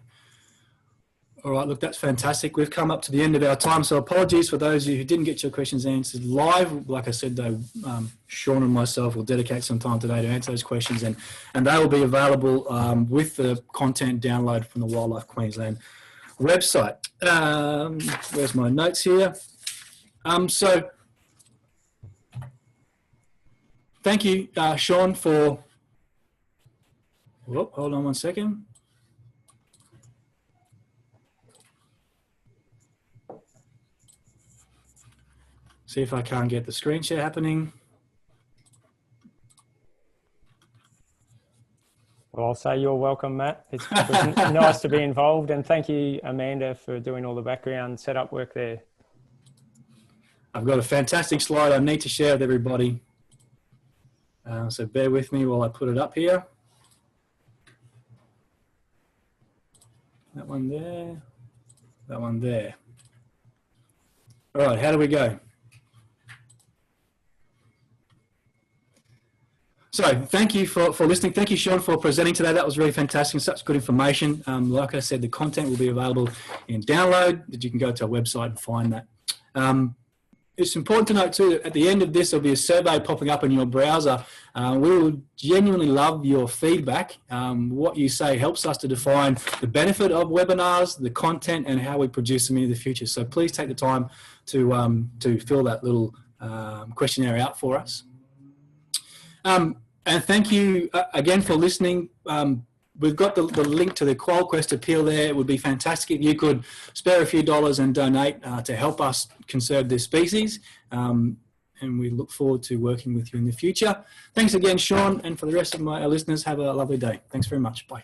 S1: All right, look, that's fantastic. We've come up to the end of our time, so apologies for those of you who didn't get your questions answered live. Like I said, though, Sean and myself will dedicate some time today to answer those questions, and they will be available with the content download from the Wildlife Queensland website. Where's my notes here? So thank you, Sean, for... Whoop, hold on one second. See if I can't get the screen share happening.
S2: Well, I'll say you're welcome, Matt. It's nice to be involved, and thank you, Amanda, for doing all the background setup work there.
S1: I've got a fantastic slide I need to share with everybody. So bear with me while I put it up here. That one there, that one there. All right, how do we go? So thank you for listening. Thank you, Sean, for presenting today. That was really fantastic. Such good information. Like I said, the content will be available in download, that you can go to our website and find that. It's important to note too that at the end of this, there'll be a survey popping up in your browser. We will genuinely love your feedback. What you say helps us to define the benefit of webinars, the content, and how we produce them in the future. So please take the time to fill that little questionnaire out for us. And thank you again for listening. We've got the link to the Qual Quest appeal there. It would be fantastic if you could spare a few dollars and donate to help us conserve this species. And we look forward to working with you in the future. Thanks again, Sean, and for the rest of our listeners, have a lovely day. Thanks very much. Bye.